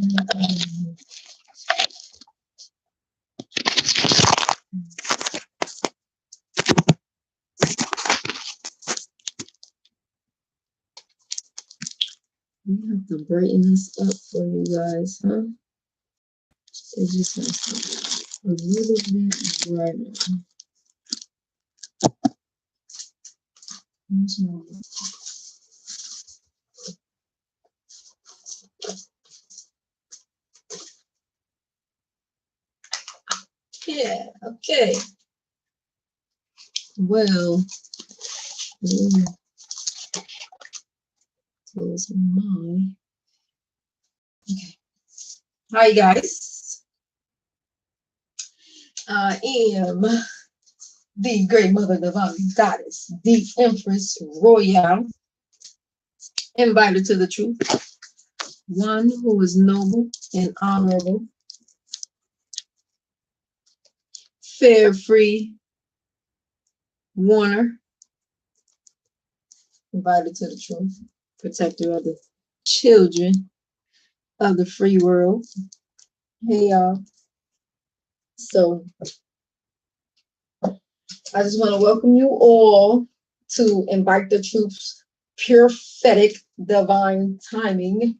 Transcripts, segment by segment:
We have to brighten this up for you guys, huh? It just has to be a little bit brighter. Yeah, okay. Well, close my. Okay. Hi, guys. I am the Great Mother Divine Goddess, the Empress Royale, invited to the truth, one who is noble and honorable, fair, free, warner, invited to the truth, protector of the children of the free world. Hey, y'all. So I just want to welcome you all to Invite the Truth's PureFetic Divine Timing.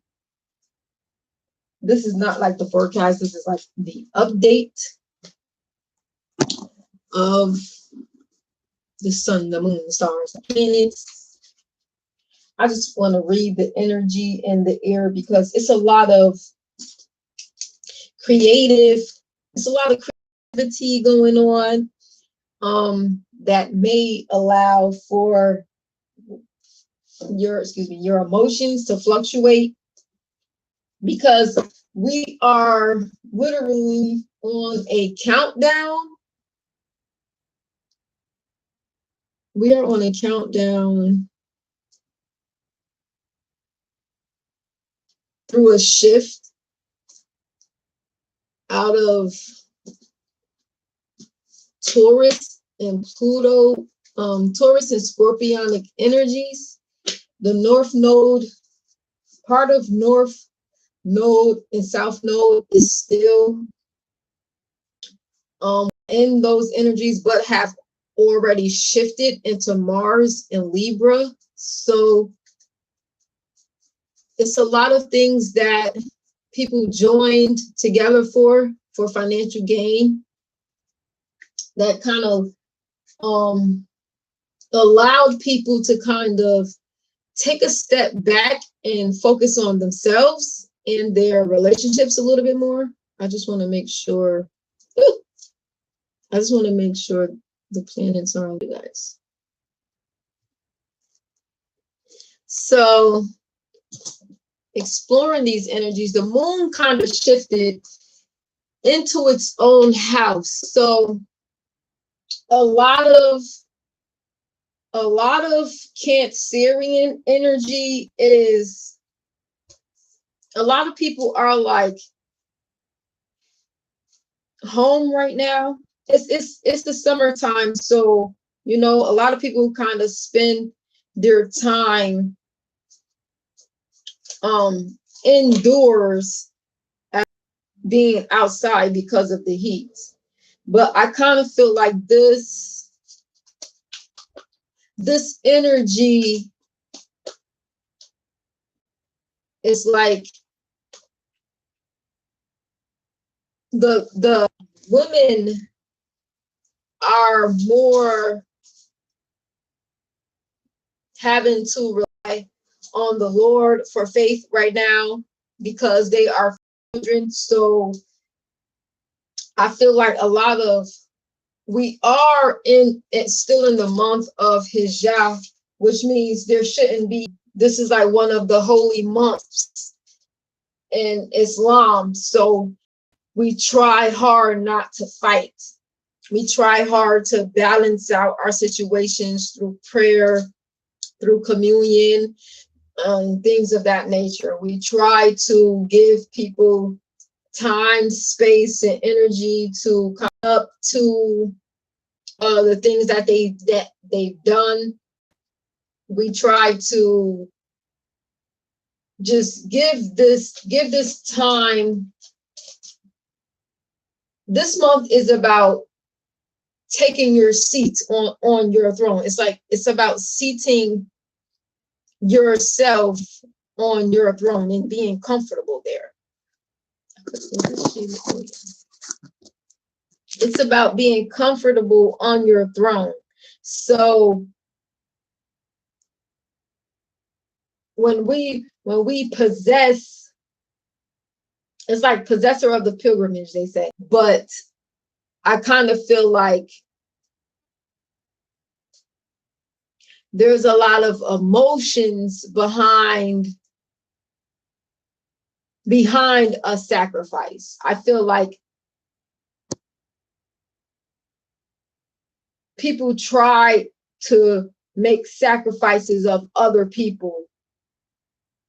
This is not like the forecast. This is like the update of the sun, the moon, the stars, the planets. I just want to read the energy in the air because it's a lot of creativity going on that may allow for your emotions to fluctuate, because we are literally on a countdown. We are on a countdown through a shift out of Taurus and Pluto, Taurus and Scorpionic energies. The North Node, part of North Node and South Node is still in those energies, but have already shifted into Mars and Libra. So it's a lot of things that people joined together for financial gain that kind of allowed people to kind of take a step back and focus on themselves and their relationships a little bit more. I just want to make sure the planets are on you guys. So exploring these energies, the moon kind of shifted into its own house. So a lot of Cancerian energy is, a lot of people are like home right now. It's the summertime, so a lot of people kind of spend their time indoors, being outside because of the heat. But I kind of feel like this energy is like the women are more having to rely on the Lord for faith right now because they are children. So I feel like we are still in the month of Hijjah, which means there shouldn't be, this is like one of the holy months in Islam. So we try hard not to fight. We try hard to balance out our situations through prayer, through communion, things of that nature. We try to give people time, space, and energy to come up to the things that they've done. We try to just give this time. This month is about taking your seat on your throne. It's about seating yourself on your throne and being comfortable there. It's about being comfortable on your throne. So when we possess, it's like possessor of the pilgrimage, they say. But I kind of feel like there's a lot of emotions behind a sacrifice. I feel like people try to make sacrifices of other people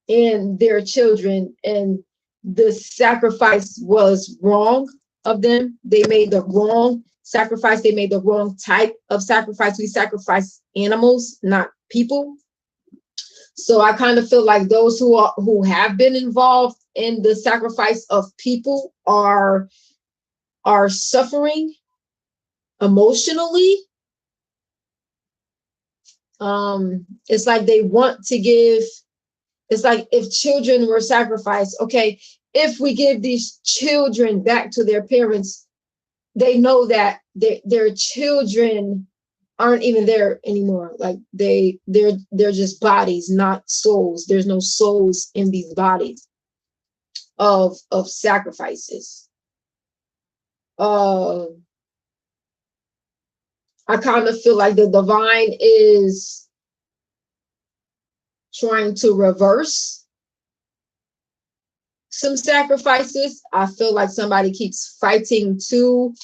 and their children, and the sacrifice was wrong of them. They made the wrong sacrifice. They made the wrong type of sacrifice. We sacrifice animals, not people. So I kind of feel like those who have been involved in the sacrifice of people are suffering emotionally. It's like they want to give. It's like if children were sacrificed, okay, if we give these children back to their parents, they know that their children aren't even there anymore. Like they're just bodies, not souls. There's no souls in these bodies of sacrifices. I kind of feel like the divine is trying to reverse some sacrifices. I feel like somebody keeps fighting to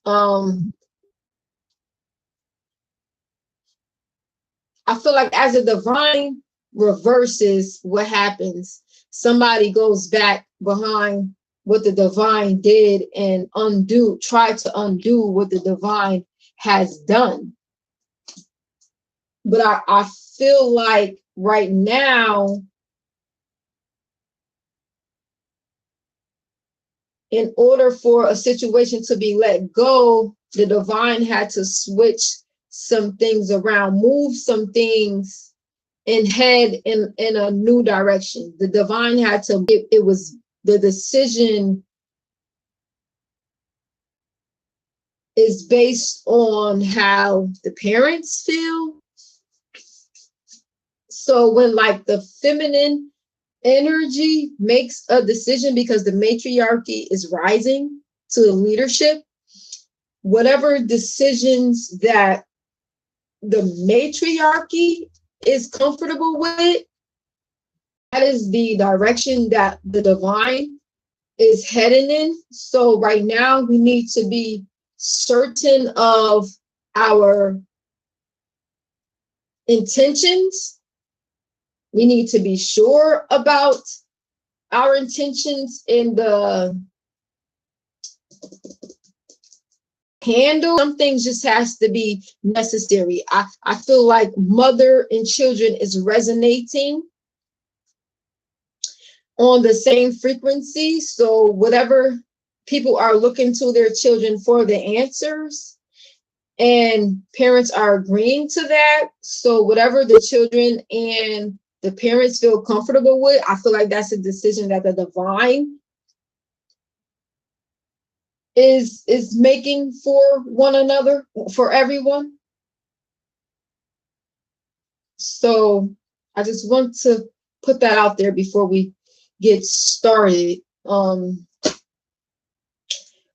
I feel like as the divine reverses what happens, somebody goes back behind what the divine did and try to undo what the divine has done. But I feel like right now, in order for a situation to be let go, the divine had to switch some things around, move some things, and head in a new direction. The divine had to, it was the decision is based on how the parents feel. So when like the feminine energy makes a decision because the matriarchy is rising to the leadership, whatever decisions that the matriarchy is comfortable with, that is the direction that the divine is heading in. So right now we need to be certain of our intentions. We need to be sure about our intentions in the handle. Some things just has to be necessary. I feel like mother and children is resonating on the same frequency. So whatever people are looking to their children for the answers, and parents are agreeing to that. So whatever the children and the parents feel comfortable with, I feel like that's a decision that the divine is making for one another, for everyone. So I just want to put that out there before we get started.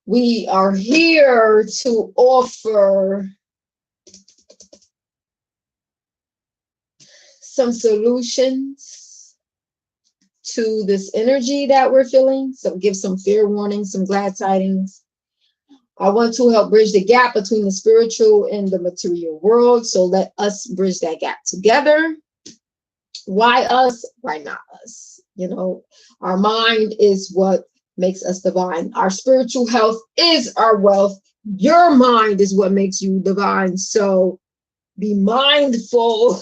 We are here to offer some solutions to this energy that we're feeling. So give some fair warnings, some glad tidings. I want to help bridge the gap between the spiritual and the material world. So let us bridge that gap together. Why us? Why not us? You know, our mind is what makes us divine. Our spiritual health is our wealth. Your mind is what makes you divine. So be mindful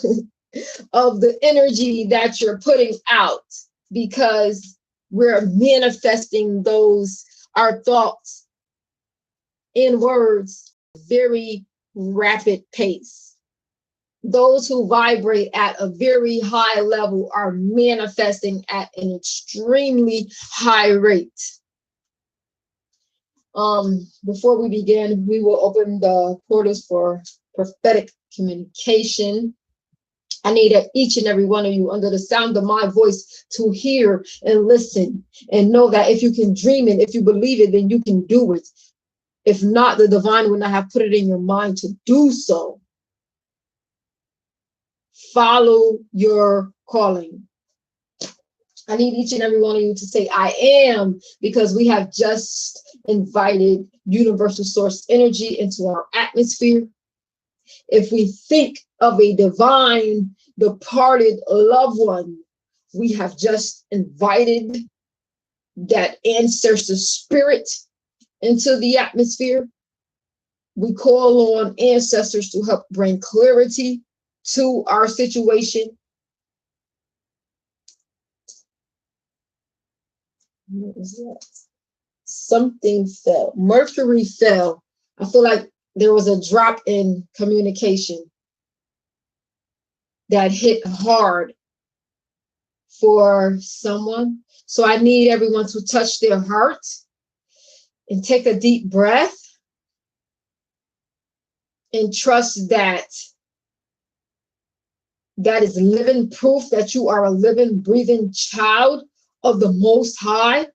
of the energy that you're putting out, because we're manifesting those, our thoughts in words, very rapid pace. Those who vibrate at a very high level are manifesting at an extremely high rate. Before we begin, we will open the portals for prophetic communication. I need each and every one of you under the sound of my voice to hear and listen and know that if you can dream it, if you believe it, then you can do it. If not, the divine would not have put it in your mind to do so. Follow your calling. I need each and every one of you to say, I am, because we have just invited universal source energy into our atmosphere. If we think of a divine departed loved one, we have just invited that ancestor spirit into the atmosphere. We call on ancestors to help bring clarity to our situation. What was that? Something fell. Mercury fell. I feel like there was a drop in communication that hit hard for someone. So I need everyone to touch their heart and take a deep breath and trust that that is living proof that you are a living, breathing child of the Most High.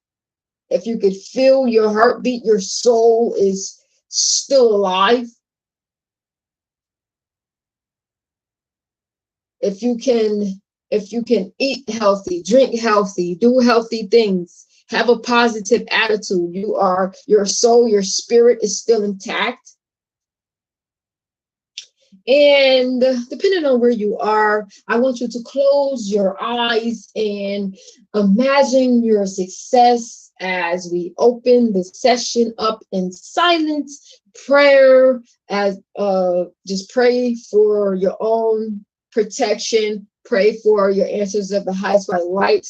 If you could feel your heartbeat, your soul is still alive. If you can eat healthy, drink healthy, do healthy things, have a positive attitude, your soul, your spirit is still intact. And depending on where you are, I want you to close your eyes and imagine your success as we open the session up in silence, prayer, as just pray for your own protection, pray for your answers of the highest white light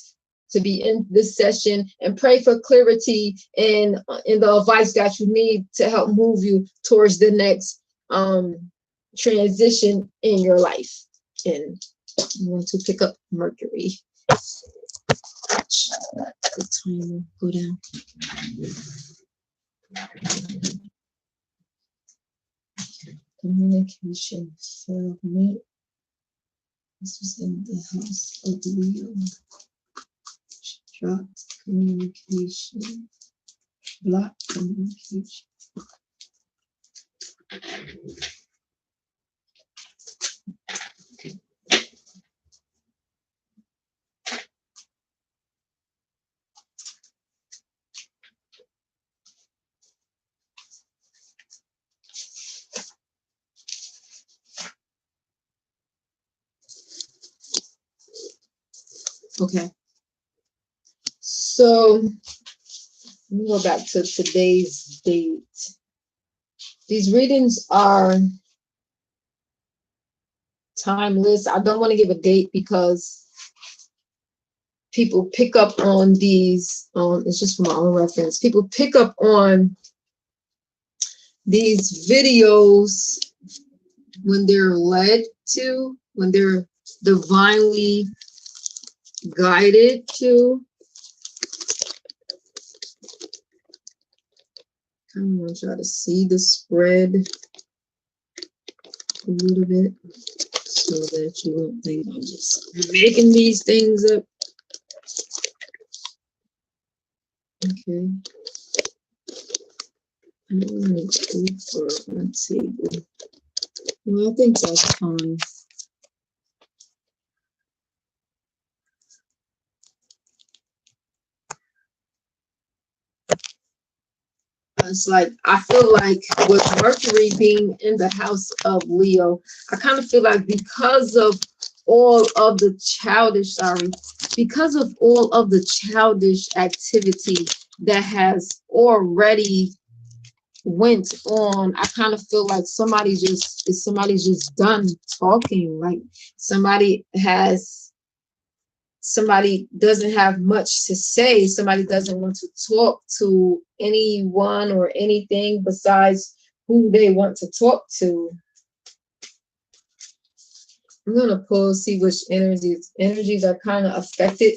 to be in this session, and pray for clarity in the advice that you need to help move you towards the next transition in your life. And you want to pick up Mercury. The timer go down. Communication failed me. This was in the house of Leo. Dropped communication. Blocked communication. Okay. So let me go back to today's date. These readings are timeless. I don't want to give a date because people pick up on these. It's just for my own reference. People pick up on these videos when they're led to, when they're divinely guided to. I'm going to try to see the spread a little bit so that you won't think I'm just making these things up. Okay. I don't want to go for one table. Well, I think that's fine. It's like, I feel like with Mercury being in the house of Leo, I kind of feel like because of all of the childish activity that has already went on, I kind of feel like somebody's just done talking. Like somebody doesn't have much to say. Somebody doesn't want to talk to anyone or anything besides who they want to talk to. I'm gonna pull, see which energies are kind of affected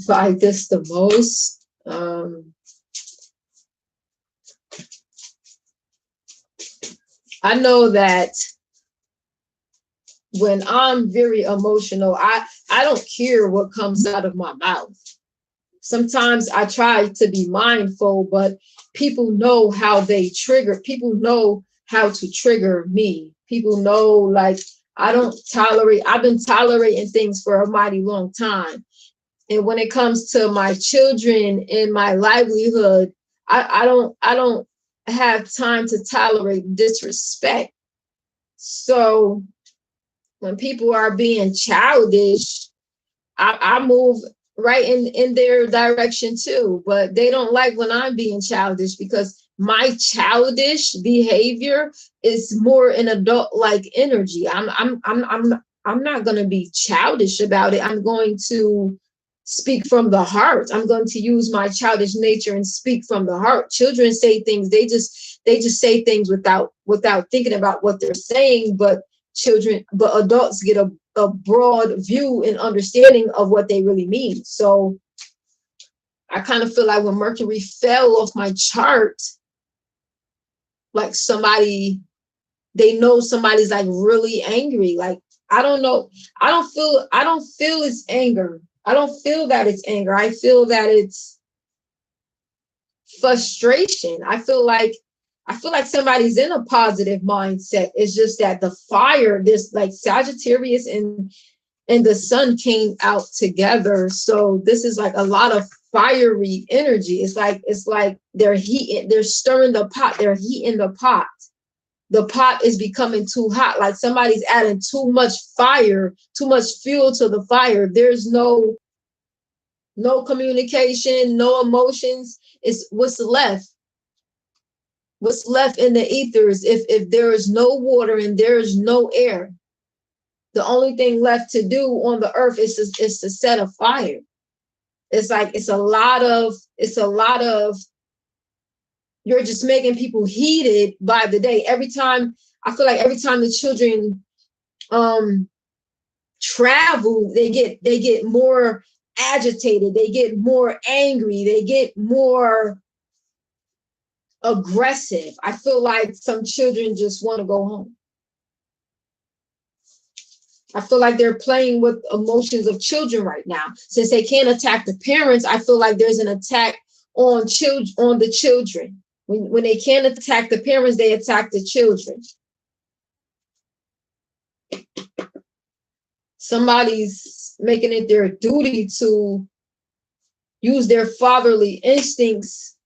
by this the most. I know that when I'm very emotional, I don't care what comes out of my mouth. Sometimes I try to be mindful, but people know how they trigger. People know how to trigger me. People know, like, I've been tolerating things for a mighty long time. And when it comes to my children and my livelihood, I don't have time to tolerate disrespect. So when people are being childish, I move right in their direction too. But they don't like when I'm being childish, because my childish behavior is more an adult-like energy. I'm not going to be childish about it. I'm going to speak from the heart. I'm going to use my childish nature and speak from the heart. Children say things, they just say things without thinking about what they're saying, but adults get a broad view and understanding of what they really mean. So I kind of feel like when Mercury fell off my chart, like they know somebody's like really angry. Like, I don't know. I don't feel it's anger. I don't feel that it's anger. I feel that it's frustration. I feel like somebody's in a positive mindset. It's just that the fire, this like Sagittarius and the sun came out together. So this is like a lot of fiery energy. It's like they're stirring the pot, they're heating the pot. The pot is becoming too hot. Like somebody's adding too much fire, too much fuel to the fire. There's no communication, no emotions. It's what's left. What's left in the ethers, if there is no water and there is no air, the only thing left to do on the earth is to set a fire. It's like it's a lot of you're just making people heated by the day. I feel like every time the children travel, they get more agitated, they get more angry, they get more aggressive. I feel like some children just want to go home. I feel like they're playing with emotions of children right now. Since they can't attack the parents, I feel like there's an attack on the children. When they can't attack the parents, they attack the children. Somebody's making it their duty to use their fatherly instincts,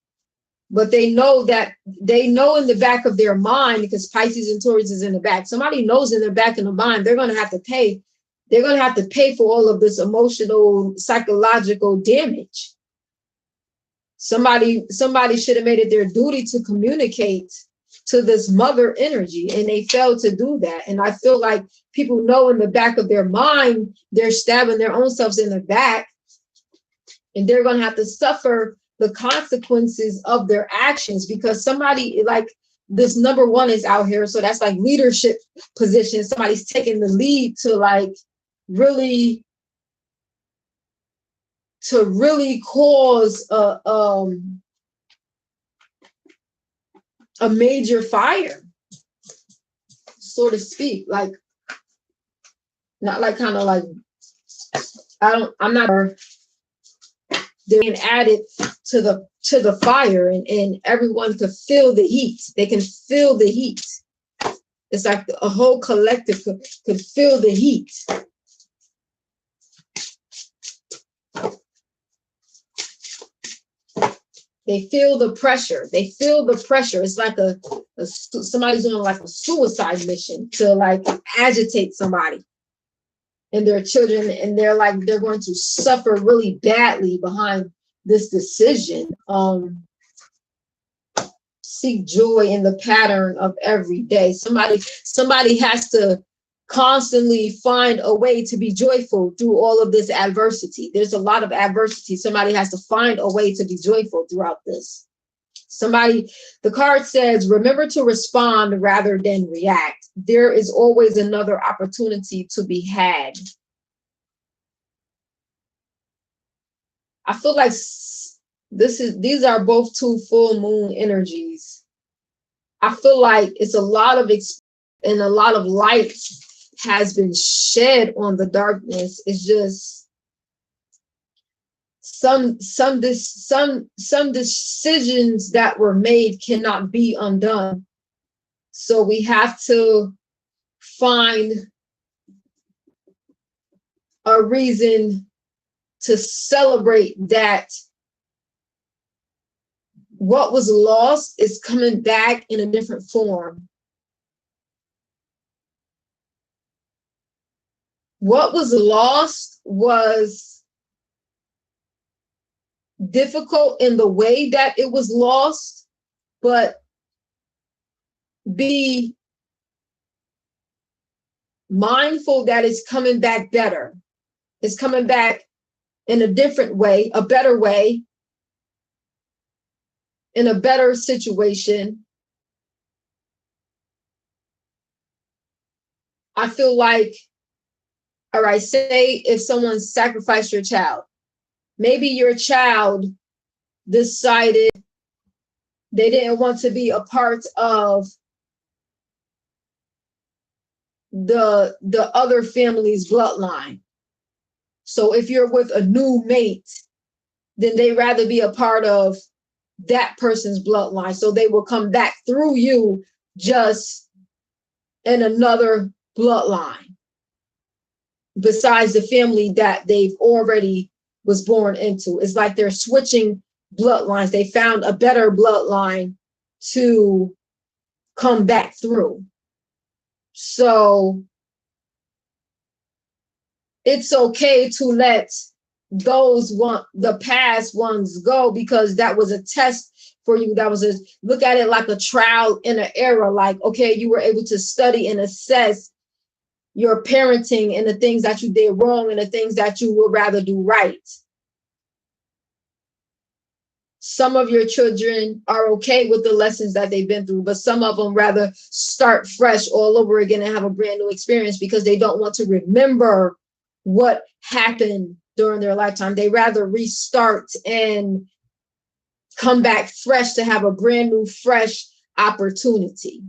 but they know in the back of their mind, because Pisces and Taurus is in the back. Somebody knows in their back of the mind they're going to have to pay. They're going to have to pay for all of this emotional, psychological damage. Somebody should have made it their duty to communicate to this mother energy, and they failed to do that. And I feel like people know in the back of their mind they're stabbing their own selves in the back, and they're going to have to suffer the consequences of their actions, because somebody like this number one is out here. So that's like leadership position. Somebody's taking the lead to like really cause a major fire, so to speak. Like, not like kind of like, I'm not, they're being added to the fire, and everyone could feel the heat. They can feel the heat. It's like a whole collective could feel the heat. They feel the pressure. It's like somebody's doing like a suicide mission to like agitate somebody and their children, and they're going to suffer really badly behind this decision. seek joy in the pattern of every day. Somebody has to constantly find a way to be joyful through all of this adversity. There's a lot of adversity. Somebody has to find a way to be joyful throughout this. The card says, remember to respond rather than react. There is always another opportunity to be had. I feel like these are both two full moon energies. I feel like it's a lot of and a lot of light has been shed on the darkness. It's just some decisions that were made cannot be undone. So we have to find a reason to celebrate that what was lost is coming back in a different form. What was lost was difficult in the way that it was lost, but be mindful that it's coming back better. It's coming back in a different way, a better way, in a better situation. I feel like, all right, say if someone sacrificed your child, maybe your child decided they didn't want to be a part of the other family's bloodline. So if you're with a new mate, then they rather be a part of that person's bloodline. So they will come back through you, just in another bloodline besides the family that they've already was born into. It's like they're switching bloodlines. They found a better bloodline to come back through. So it's okay to let the past ones go, because that was a test for you. That was look at it like a trial and an error. Like, okay, you were able to study and assess your parenting and the things that you did wrong and the things that you would rather do right. Some of your children are okay with the lessons that they've been through, but some of them rather start fresh all over again and have a brand new experience because they don't want to remember what happened during their lifetime. They rather restart and come back fresh to have a brand new, fresh opportunity.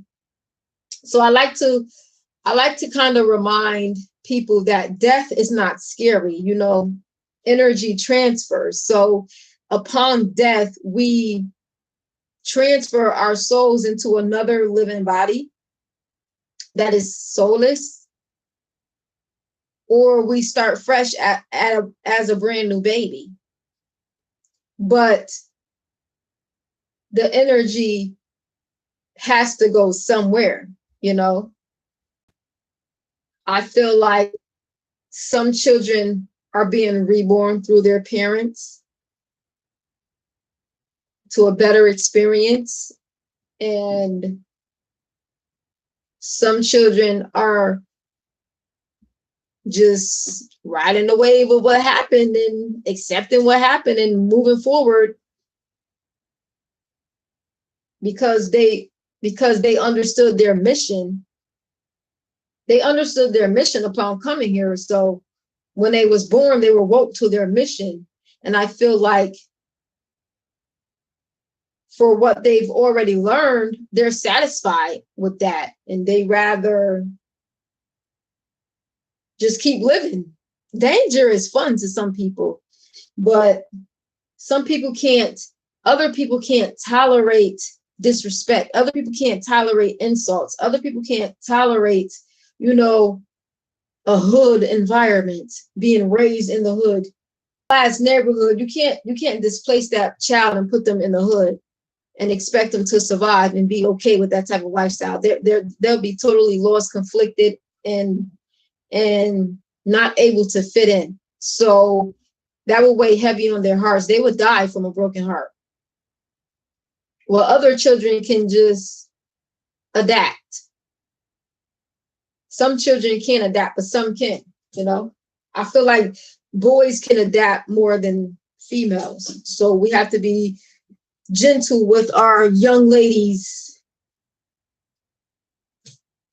So I like to kind of remind people that death is not scary, energy transfers. So upon death, we transfer our souls into another living body that is soulless, or we start fresh as a brand new baby. But the energy has to go somewhere, I feel like some children are being reborn through their parents to a better experience. And some children are just riding the wave of what happened and accepting what happened and moving forward because they understood their mission. They understood their mission upon coming here. So when they was born, they were woke to their mission. And I feel like for what they've already learned, they're satisfied with that. And they rather just keep living. Danger is fun to some people, but some people can't, other people can't tolerate disrespect. Other people can't tolerate insults. Other people can't tolerate, a hood environment, being raised in the hood. Class neighborhood, you can't displace that child and put them in the hood and expect them to survive and be okay with that type of lifestyle. They'll be totally lost, conflicted, and not able to fit in. So that will weigh heavy on their hearts. They would die from a broken heart. Well, other children can just adapt. Some children can't adapt, but some can, you know. I feel like boys can adapt more than females. So we have to be gentle with our young ladies.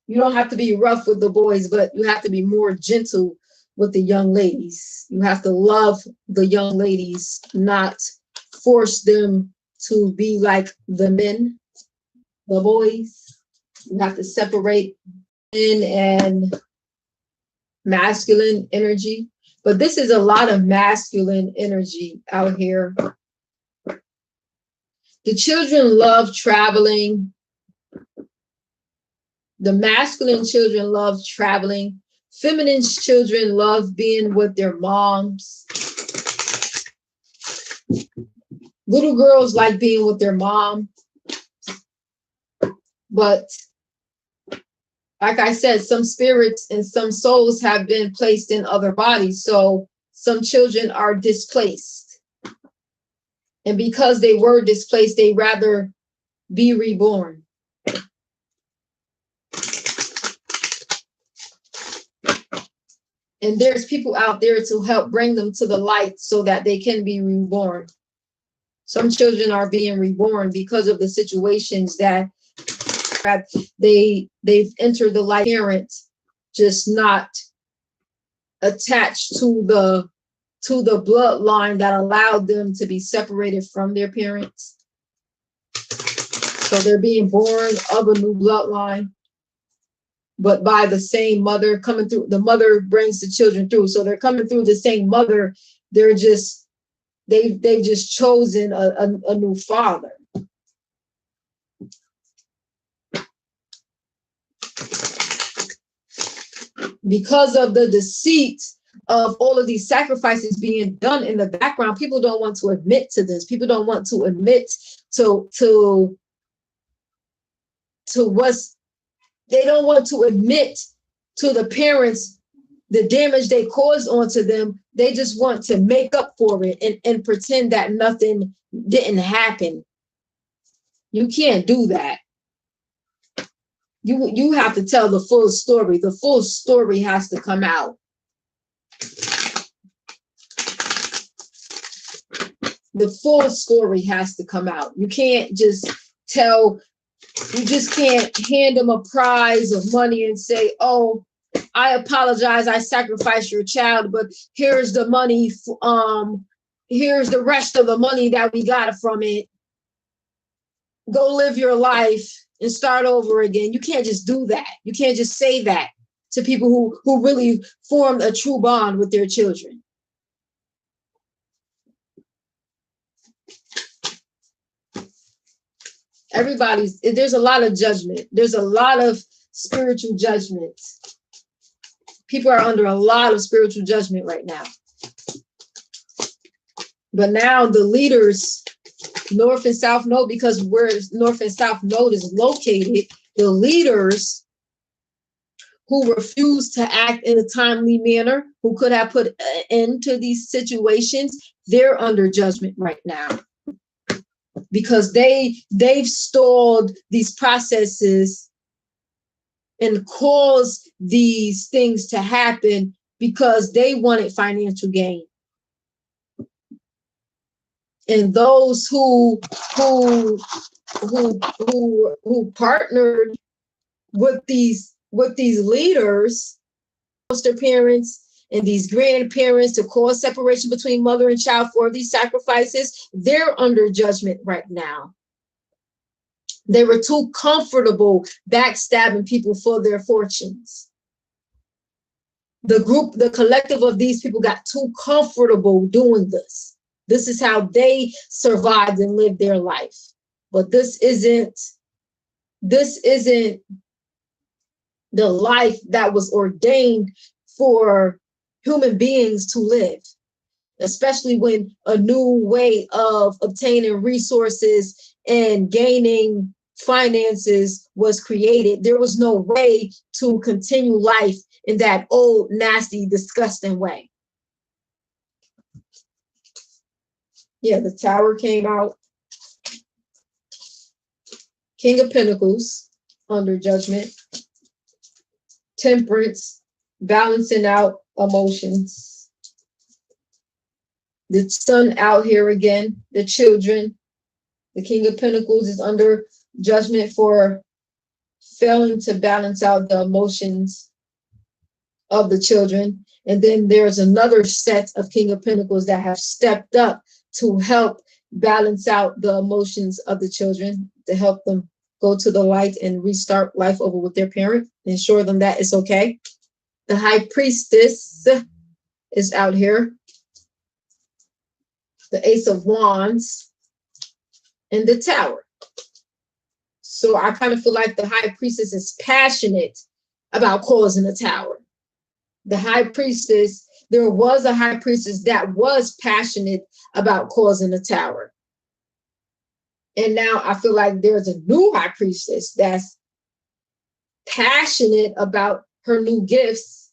You don't have to be rough with the boys, but you have to be more gentle with the young ladies. You have to love the young ladies, not force them to be like the men, the boys. You have to separate men and masculine energy. But this is a lot of masculine energy out here. The children love traveling. The masculine children love traveling. Feminine children love being with their moms. Little girls like being with their mom. But like I said, some spirits and some souls have been placed in other bodies. So some children are displaced. And because they were displaced, they rather be reborn. And there's people out there to help bring them to the light so that they can be reborn. Some children are being reborn because of the situations that they've entered the light. Parent just not attached to the bloodline that allowed them to be separated from their parents. So they're being born of a new bloodline, but by the same mother coming through. The mother brings the children through, so they're coming through the same mother. They've just chosen a new father. Because of the deceit of all of these sacrifices being done in the background, people don't want to admit to this. People don't want to admit to what's, they don't want to admit to the parents the damage they caused onto them. They just want to make up for it and pretend that nothing didn't happen. You can't do that. You have to tell the full story. The full story has to come out. The full story has to come out. You can't just tell, you just can't hand them a prize of money and say, oh, I apologize, I sacrificed your child, but here's the money, here's the rest of the money that we got from it. Go live your life and start over again. You can't just do that. You can't just say that to people who really formed a true bond with their children. There's a lot of judgment. There's a lot of spiritual judgment. People are under a lot of spiritual judgment right now. But now the leaders, North and South Node, because where North and South Node is located, the leaders who refuse to act in a timely manner, who could have put an end to these situations, they're under judgment right now. Because they've stalled these processes and caused these things to happen because they wanted financial gain. And those who partnered with these leaders, foster parents and these grandparents, to cause separation between mother and child for these sacrifices, they're under judgment right now. They were too comfortable backstabbing people for their fortunes. The collective of these people got too comfortable doing this. This is how they survived and lived their life. But this isn't the life that was ordained for human beings to live, especially when a new way of obtaining resources and gaining finances was created. There was no way to continue life in that old, nasty, disgusting way. Yeah, the tower came out. King of Pentacles under judgment. Temperance, balancing out emotions. The Sun out here again, the children. The King of Pentacles is under judgment for failing to balance out the emotions of the children. And then there's another set of King of Pentacles that have stepped up to help balance out the emotions of the children, to help them go to the light and restart life over with their parent, ensure them that it's okay. The High Priestess is out here. The Ace of Wands and the Tower. So I kind of feel like the High Priestess is passionate about causing a tower. The High Priestess, there was a High Priestess that was passionate about causing a tower. And now I feel like there's a new High Priestess that's passionate about her new gifts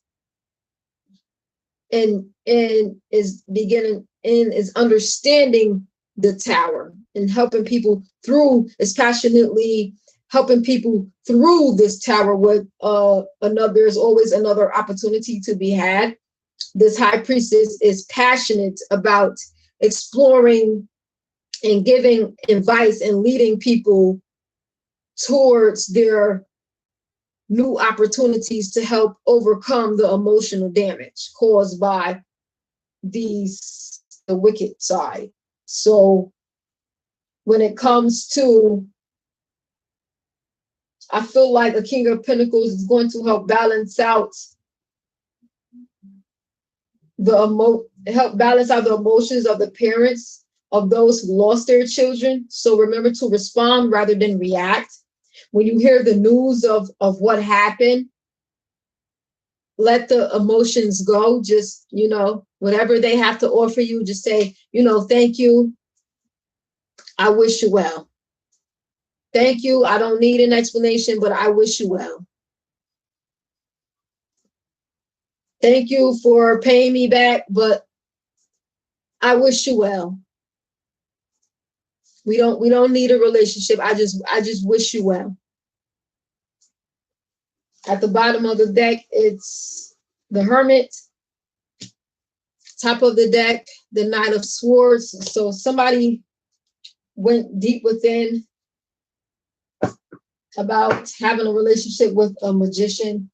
and is beginning and is understanding the tower and helping people through, is passionately helping people through this tower with there's always another opportunity to be had. This High Priestess is passionate about exploring and giving advice and leading people towards their new opportunities to help overcome the emotional damage caused by the wicked side. So when it comes to, I feel like the King of Pentacles is going to help balance out the emotions of the parents of those who lost their children. So remember to respond rather than react. When you hear the news of what happened, let the emotions go. Just, whatever they have to offer you, just say, thank you. I wish you well. Thank you. I don't need an explanation, but I wish you well. Thank you for paying me back, but I wish you well. We don't need a relationship. I just wish you well. At the bottom of the deck, it's the Hermit. Top of the deck, the Knight of Swords. So somebody went deep within about having a relationship with a magician.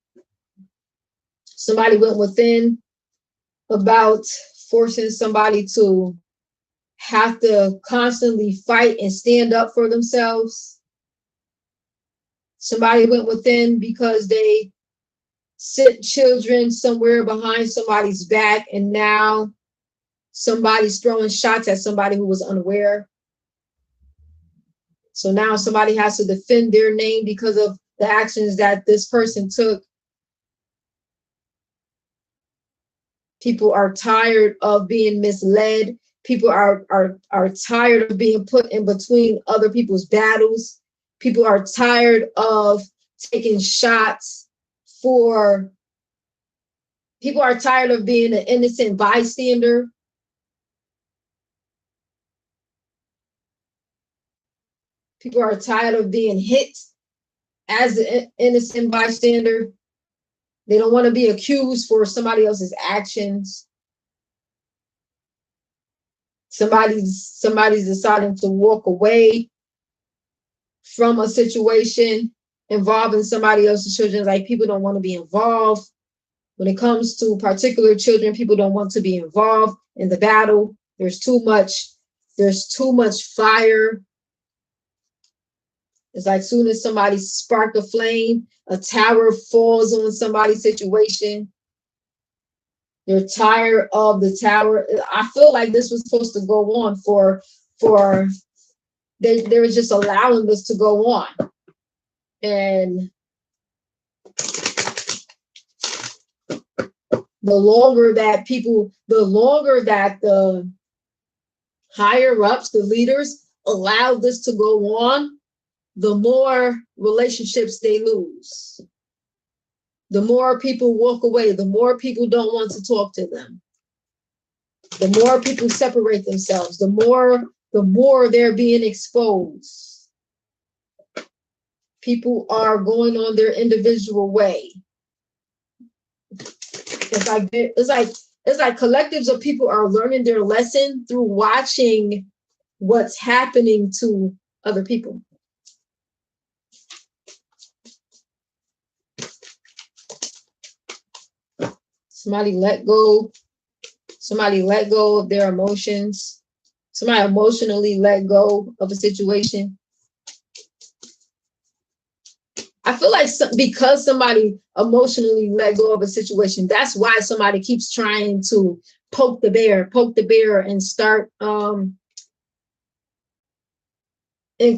Somebody went within about forcing somebody to have to constantly fight and stand up for themselves. Somebody went within because they sent children somewhere behind somebody's back, and now somebody's throwing shots at somebody who was unaware. So now somebody has to defend their name because of the actions that this person took. People are tired of being misled. People are tired of being put in between other people's battles. People are tired of taking shots for, people are tired of being an innocent bystander. People are tired of being hit as an innocent bystander. They don't want to be accused for somebody else's actions. Somebody's deciding to walk away from a situation involving somebody else's children. Like, people don't want to be involved. When it comes to particular children, people don't want to be involved in the battle. There's too much fire. It's like soon as somebody spark a flame, a tower falls on somebody's situation. They're tired of the tower. I feel like this was supposed to go on they were just allowing this to go on. And the longer that the higher ups, the leaders, allow this to go on, the more relationships they lose. The more people walk away, the more people don't want to talk to them. The more people separate themselves, the more they're being exposed. People are going on their individual way. It's like collectives of people are learning their lesson through watching what's happening to other people. Somebody let go of their emotions. Somebody emotionally let go of a situation. I feel like because somebody emotionally let go of a situation, that's why somebody keeps trying to poke the bear and start and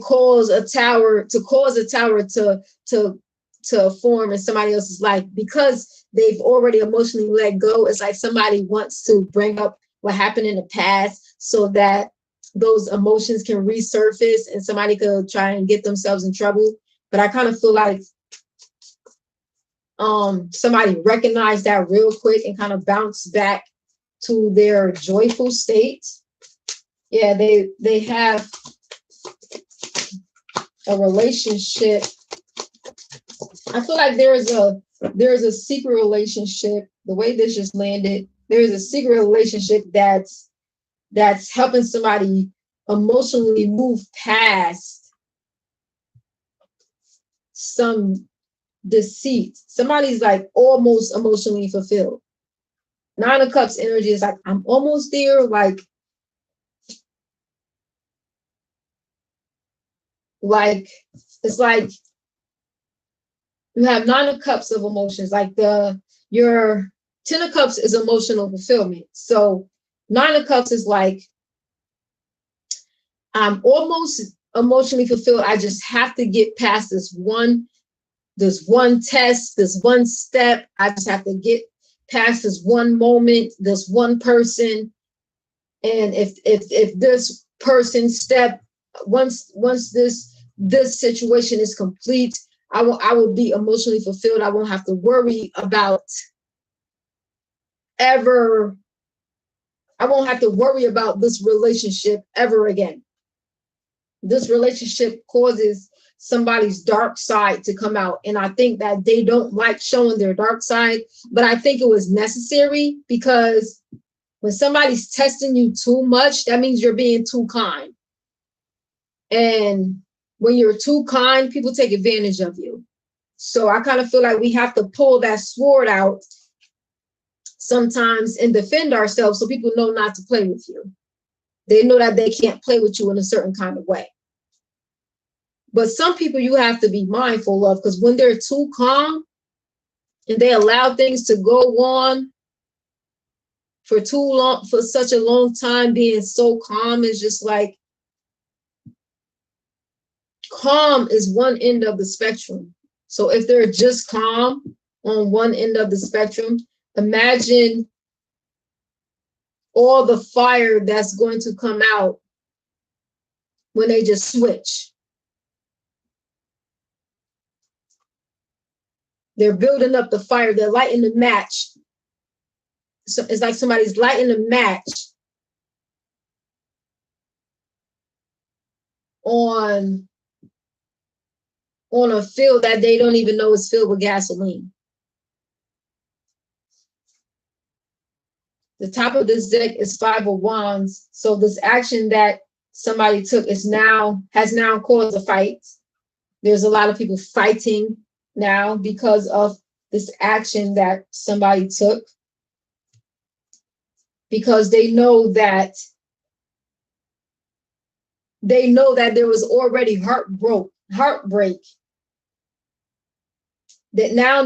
cause a tower to form in somebody else's life. Because they've already emotionally let go, it's like somebody wants to bring up what happened in the past so that those emotions can resurface and somebody could try and get themselves in trouble. But I kind of feel like somebody recognized that real quick and kind of bounced back to their joyful state. Yeah, they have a relationship. I feel like there's a secret relationship. The way this just landed, there's a secret relationship that's helping somebody emotionally move past some deceit. Somebody's like almost emotionally fulfilled. Nine of Cups energy is like, I'm almost there. Like it's like you have Nine of Cups of emotions. Like your Ten of Cups is emotional fulfillment. So Nine of Cups is like, I'm almost emotionally fulfilled. I just have to get past this one test, this one step. I just have to get past this one moment, this one person. And if this person step, once this situation is complete, I will be emotionally fulfilled. I won't have to worry about this relationship ever again. This relationship causes somebody's dark side to come out. And I think that they don't like showing their dark side, but I think it was necessary, because when somebody's testing you too much, that means you're being too kind. And when you're too kind, people take advantage of you. So I kind of feel like we have to pull that sword out sometimes and defend ourselves so people know not to play with you. They know that they can't play with you in a certain kind of way. But some people you have to be mindful of, because when they're too calm and they allow things to go on for too long, for such a long time, being so calm is just like, calm is one end of the spectrum. So if they're just calm on one end of the spectrum, imagine all the fire that's going to come out when they just switch. They're building up the fire. They're lighting the match. So it's like somebody's lighting a match on a field that they don't even know is filled with gasoline. The top of this deck is Five of Wands. So this action that somebody took has now caused a fight. There's a lot of people fighting now because of this action that somebody took, because they know that there was already heartbreak. That now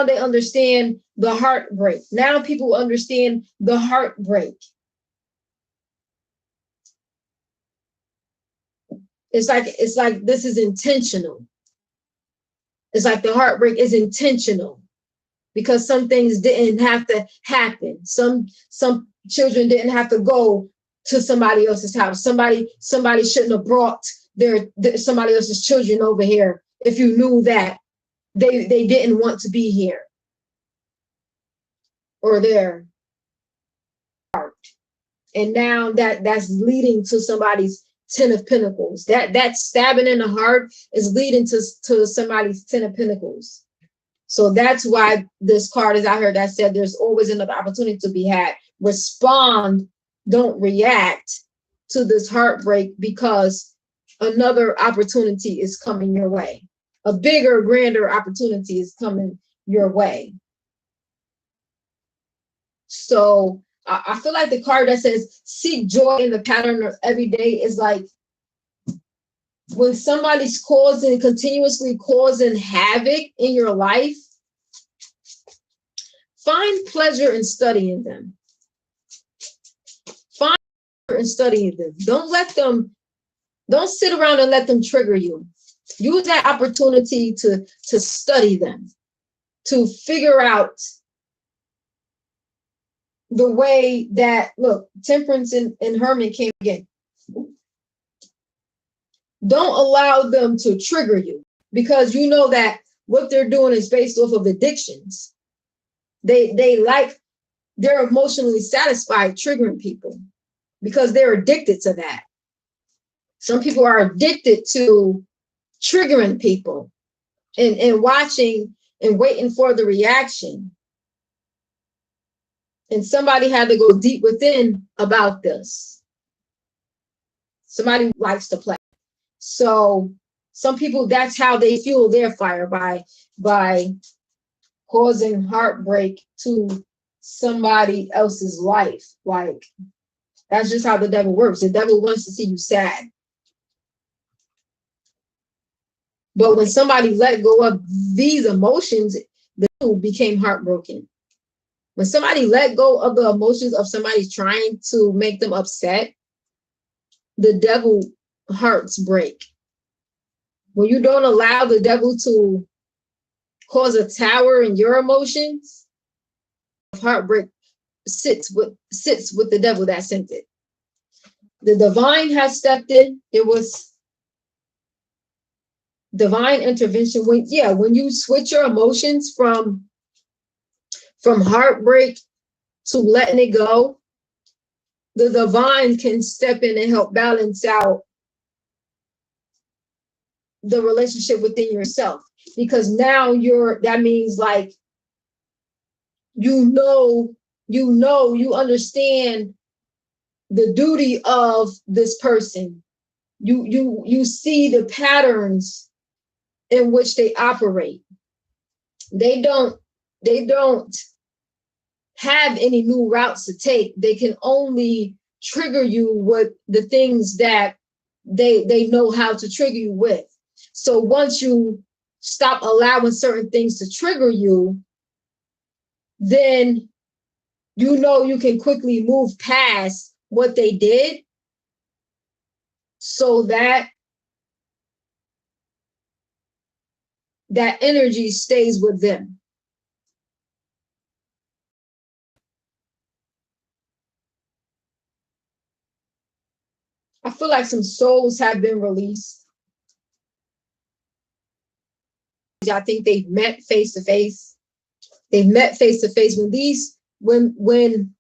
they understand the heartbreak. Now people understand the heartbreak. It's like this is intentional. It's like the heartbreak is intentional, because some things didn't have to happen. Some children didn't have to go to somebody else's house. Somebody shouldn't have brought somebody else's children over here if you knew that they didn't want to be here, or their heart. And now that's leading to somebody's Ten of Pentacles. That stabbing in the heart is leading to somebody's Ten of Pentacles. So that's why this card is out here that said there's always another opportunity to be had. Respond, don't react to this heartbreak, because another opportunity is coming your way. A bigger, grander opportunity is coming your way. So I feel like the card that says seek joy in the pattern of every day is like when somebody's continuously causing havoc in your life, find pleasure in studying them. Find pleasure in studying them. Don't sit around and let them trigger you. Use that opportunity to study them, to figure out the way that, look, Temperance and Hermit came again. Don't allow them to trigger you, because you know that what they're doing is based off of addictions. They're emotionally satisfied triggering people because they're addicted to that. Some people are addicted to triggering people and watching and waiting for the reaction. And somebody had to go deep within about this. Somebody likes to play. So some people, that's how they fuel their fire, by causing heartbreak to somebody else's life. Like, that's just how the devil works. The devil wants to see you sad. But when somebody let go of these emotions, the devil became heartbroken. When somebody let go of the emotions of somebody trying to make them upset, the devil hearts break. When you don't allow the devil to cause a tower in your emotions, heartbreak sits with the devil that sent it. The divine has stepped in. It was divine intervention. When you switch your emotions from heartbreak to letting it go, the divine can step in and help balance out the relationship within yourself. Because now that means like, you understand the duty of this person. You see the patterns in which they operate. They don't have any new routes to take. They can only trigger you with the things that they know how to trigger you with. So once you stop allowing certain things to trigger you, then you can quickly move past what they did, so that energy stays with them. I feel like some souls have been released. I think they've met face to face. They've met face to face. When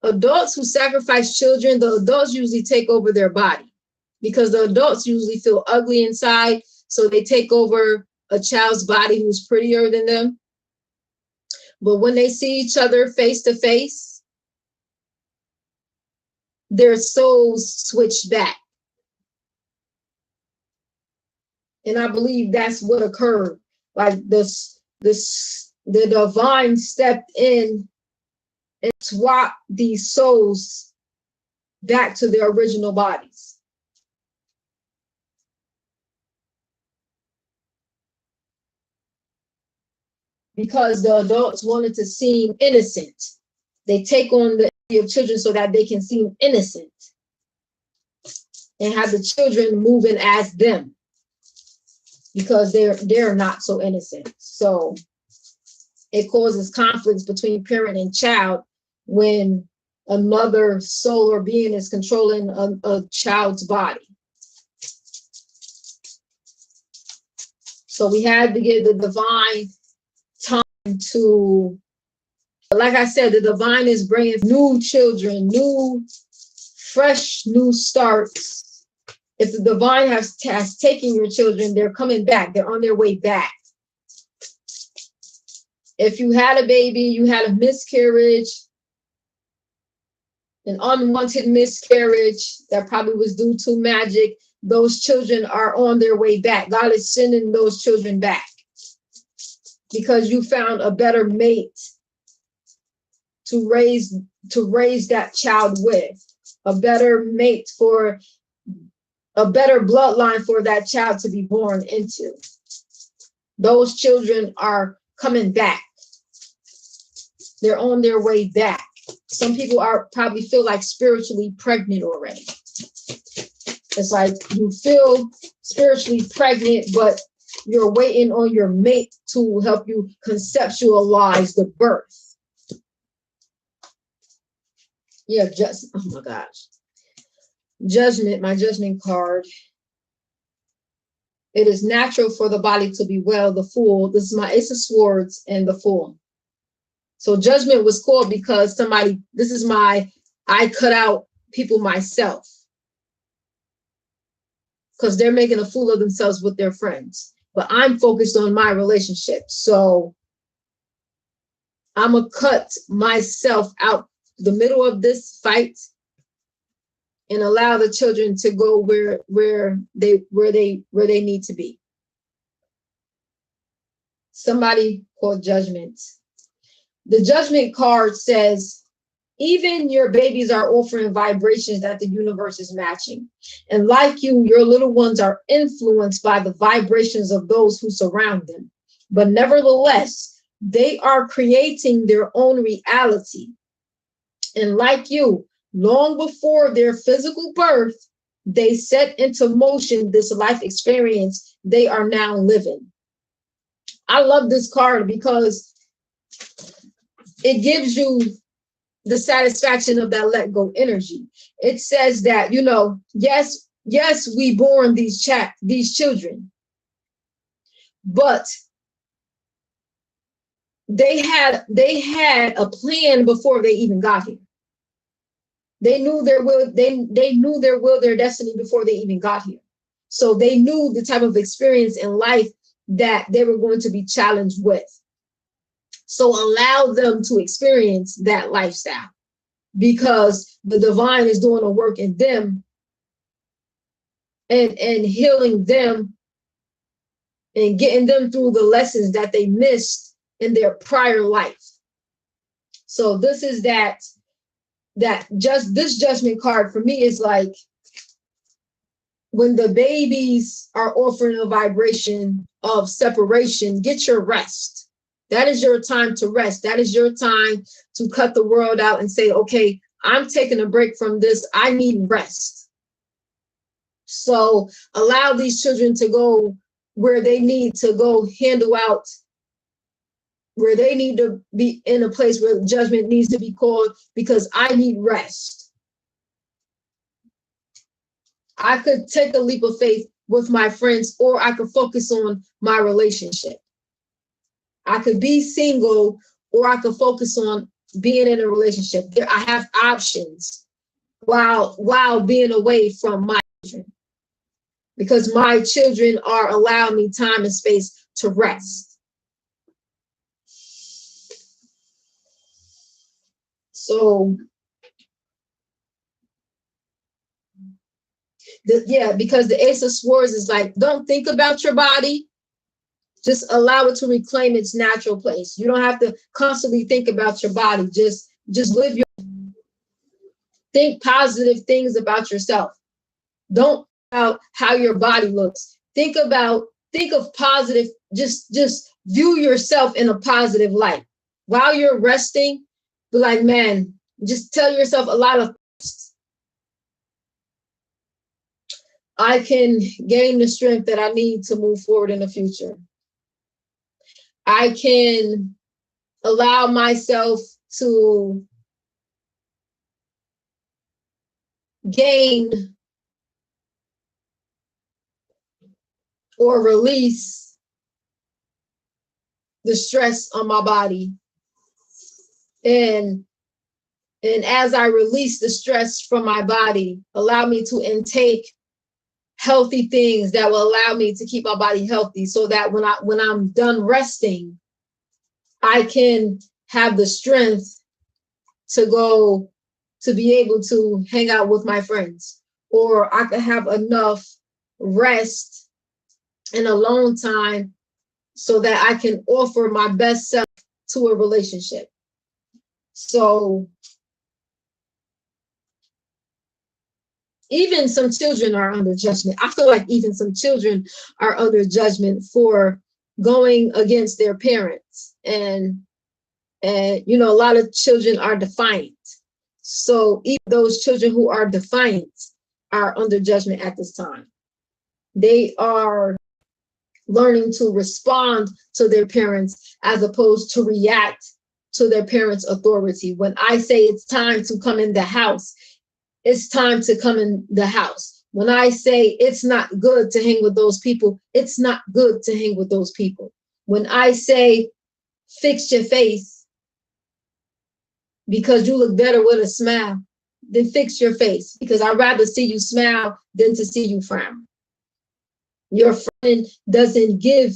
adults who sacrifice children, the adults usually take over their body, because the adults usually feel ugly inside. So they take over a child's body who's prettier than them. But when they see each other face to face, their souls switch back. And I believe that's what occurred. Like the divine stepped in and swapped these souls back to their original bodies. Because the adults wanted to seem innocent. They take on the energy of children so that they can seem innocent and have the children moving as them, because they're not so innocent. So it causes conflicts between parent and child when another soul or being is controlling a child's body. So we had to give the divine time to, like I said, the divine is bringing new children, new fresh new starts. If the divine has taken your children, they're coming back. They're on their way back. If you had a baby, you had a miscarriage, an unwanted miscarriage that probably was due to magic, those children are on their way back. God is sending those children back because you found a better mate to raise that child with, a better mate for a better bloodline for that child to be born into. Those children are coming back. They're on their way back. Some people are probably feel like spiritually pregnant already. It's like you feel spiritually pregnant, but you're waiting on your mate to help you conceptualize the birth. Yeah, just, oh my gosh. Judgment, my judgment card. It is natural for the body to be well, the Fool. This is my Ace of Swords and the Fool. So judgment was called because somebody, this is my, I cut out people myself. Because they're making a fool of themselves with their friends. But I'm focused on my relationship. So I'm gonna cut myself out the middle of this fight and allow the children to go where they need to be. Somebody called judgment. The judgment card says, even your babies are offering vibrations that the universe is matching. And like you, your little ones are influenced by the vibrations of those who surround them. But nevertheless, they are creating their own reality. And like you, long before their physical birth, they set into motion this life experience they are now living. I love this card because it gives you the satisfaction of that let go energy. It says that, you know, yes, we born these children, but they had a plan before they even got here. They knew their will, they knew their will, their destiny before they even got here. So they knew the type of experience in life that they were going to be challenged with. So allow them to experience that lifestyle, because the divine is doing a work in them and healing them and getting them through the lessons that they missed in their prior life. So this is this judgment card for me is like, when the babies are offering a vibration of separation, get your rest. That is your time to rest. That is your time to cut the world out and say, okay, I'm taking a break from this. I need rest. So allow these children to go where they need to go, handle out, where they need to be in a place where judgment needs to be called, because I need rest. I could take a leap of faith with my friends, or I could focus on my relationship. I could be single, or I could focus on being in a relationship. I have options while being away from my children, because my children are allowing me time and space to rest. So, because the Ace of Swords is like, don't think about your body. Just allow it to reclaim its natural place. You don't have to constantly think about your body. Just live your, think positive things about yourself. Don't think about how your body looks. Think of positive, just view yourself in a positive light. While you're resting, be like, man, just tell yourself a lot of things. I can gain the strength that I need to move forward in the future. I can allow myself to gain or release the stress on my body. And And as I release the stress from my body, allow me to intake healthy things that will allow me to keep my body healthy, so that when I'm done resting, I can have the strength to go to be able to hang out with my friends, or I can have enough rest and alone time so that I can offer my best self to a relationship. So even some children are under judgment. I feel like even some children are under judgment for going against their parents. And you know, a lot of children are defiant. So even those children who are defiant are under judgment at this time. They are learning to respond to their parents as opposed to react to their parents' authority. When I say it's time to come in the house, it's time to come in the house. When I say it's not good to hang with those people, it's not good to hang with those people. When I say fix your face because you look better with a smile, then fix your face, because I'd rather see you smile than to see you frown. Your friend doesn't give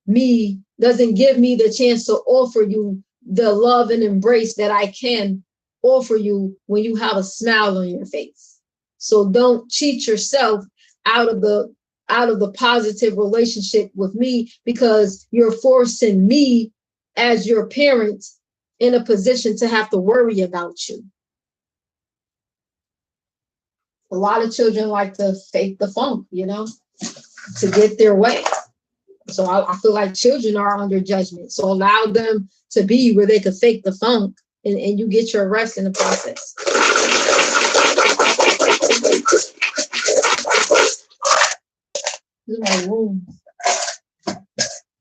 me the chance to offer you the love and embrace that I can offer you when you have a smile on your face. So don't cheat yourself out of the positive relationship with me, because you're forcing me as your parent in a position to have to worry about you. A lot of children like to fake the funk, you know, to get their way. So I feel like children are under judgment. So allow them to be where they could fake the funk, and you get your rest in the process. These are my rooms.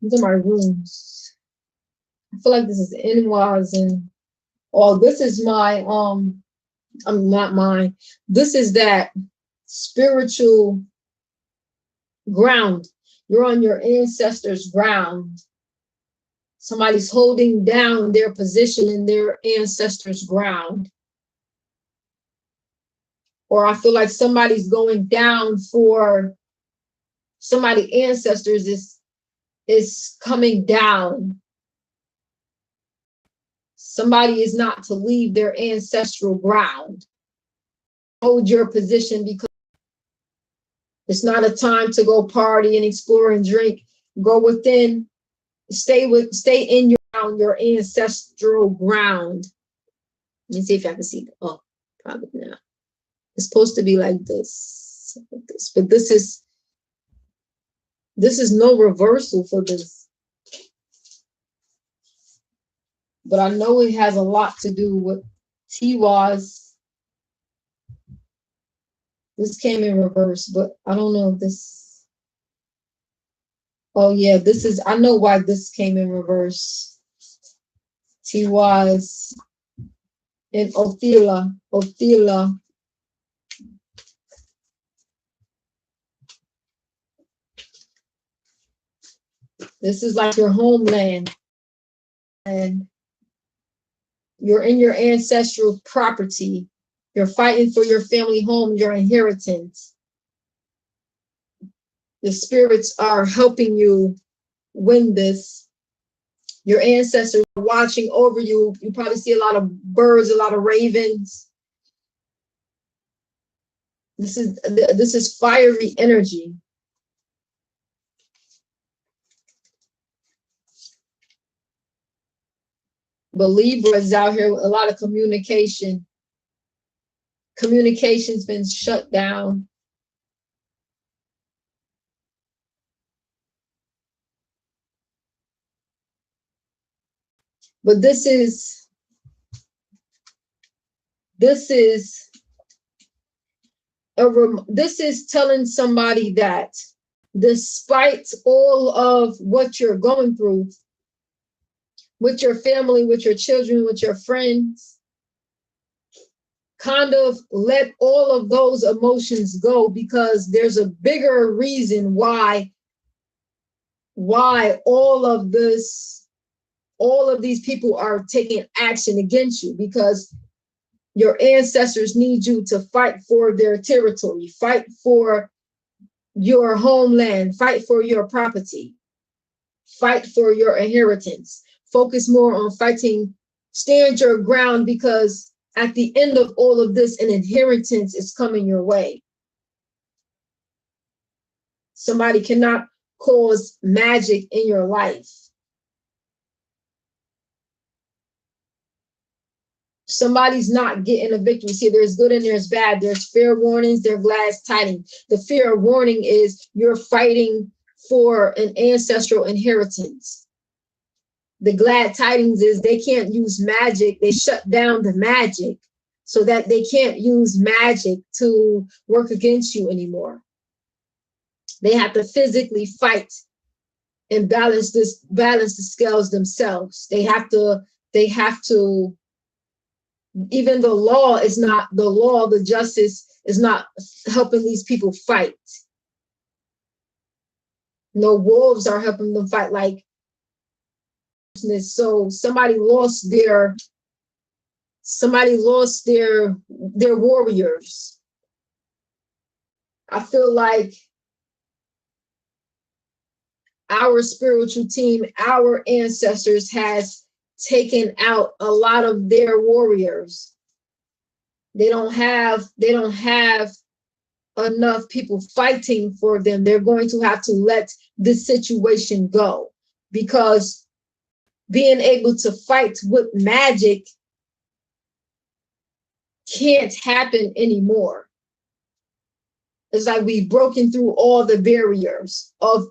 These are my rooms. I feel like this is in-laws, and this is my not mine. This is that spiritual ground. You're on your ancestors' ground. Somebody's holding down their position in their ancestors' ground. Or I feel like somebody's going down for somebody's ancestors is coming down. Somebody is not to leave their ancestral ground. Hold your position, because it's not a time to go party and explore and drink. Go within, stay in your ancestral ground. Let me see if I can see. Oh, probably not. It's supposed to be like this, but this is no reversal for this. But I know it has a lot to do with Tiwa's. This came in reverse, but I don't know if this. Oh yeah, this is. I know why this came in reverse. Tiwa's and Othila. This is like your homeland, and you're in your ancestral property. You're fighting for your family home, your inheritance. The spirits are helping you win this. Your ancestors are watching over you. You probably see a lot of birds, a lot of ravens. This is fiery energy. But Libra is out here with a lot of communication. Communication's been shut down. But this is telling somebody that despite all of what you're going through with your family, with your children, with your friends, kind of let all of those emotions go, because there's a bigger reason why all of these people are taking action against you, because Your ancestors need you to fight for their territory, fight for your homeland, fight for your property, fight for your inheritance. Focus more on fighting, stand your ground, because at the end of all of this, an inheritance is coming your way. Somebody cannot cause magic in your life. Somebody's not getting a victory. See, there's good and there's bad. There's fair warnings, there's glad tidings. The fair warning is you're fighting for an ancestral inheritance. The glad tidings is they can't use magic. They shut down the magic so that they can't use magic to work against you anymore. They have to physically fight and balance the scales themselves. They have to, even the law is not, the justice is not helping these people fight. No wolves are helping them fight like. So somebody lost their warriors. I feel like our spiritual team, our ancestors has taken out a lot of their warriors. They don't have enough people fighting for them. They're going to have to let this situation go, because being able to fight with magic can't happen anymore. It's like we've broken through all the barriers of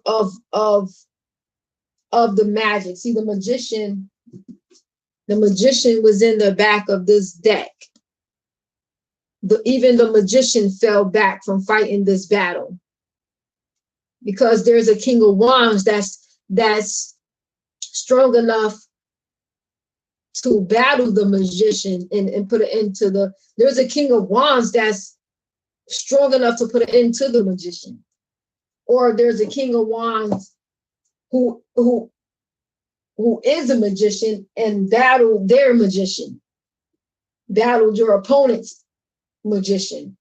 the magic. See, the magician was in the back of this deck. Even the magician fell back from fighting this battle, because there's a king of wands that's strong enough to battle the magician and put it into the. There's a king of wands that's strong enough to put it into the magician, or there's a king of wands who is a magician and battled their magician, battled your opponent's magician.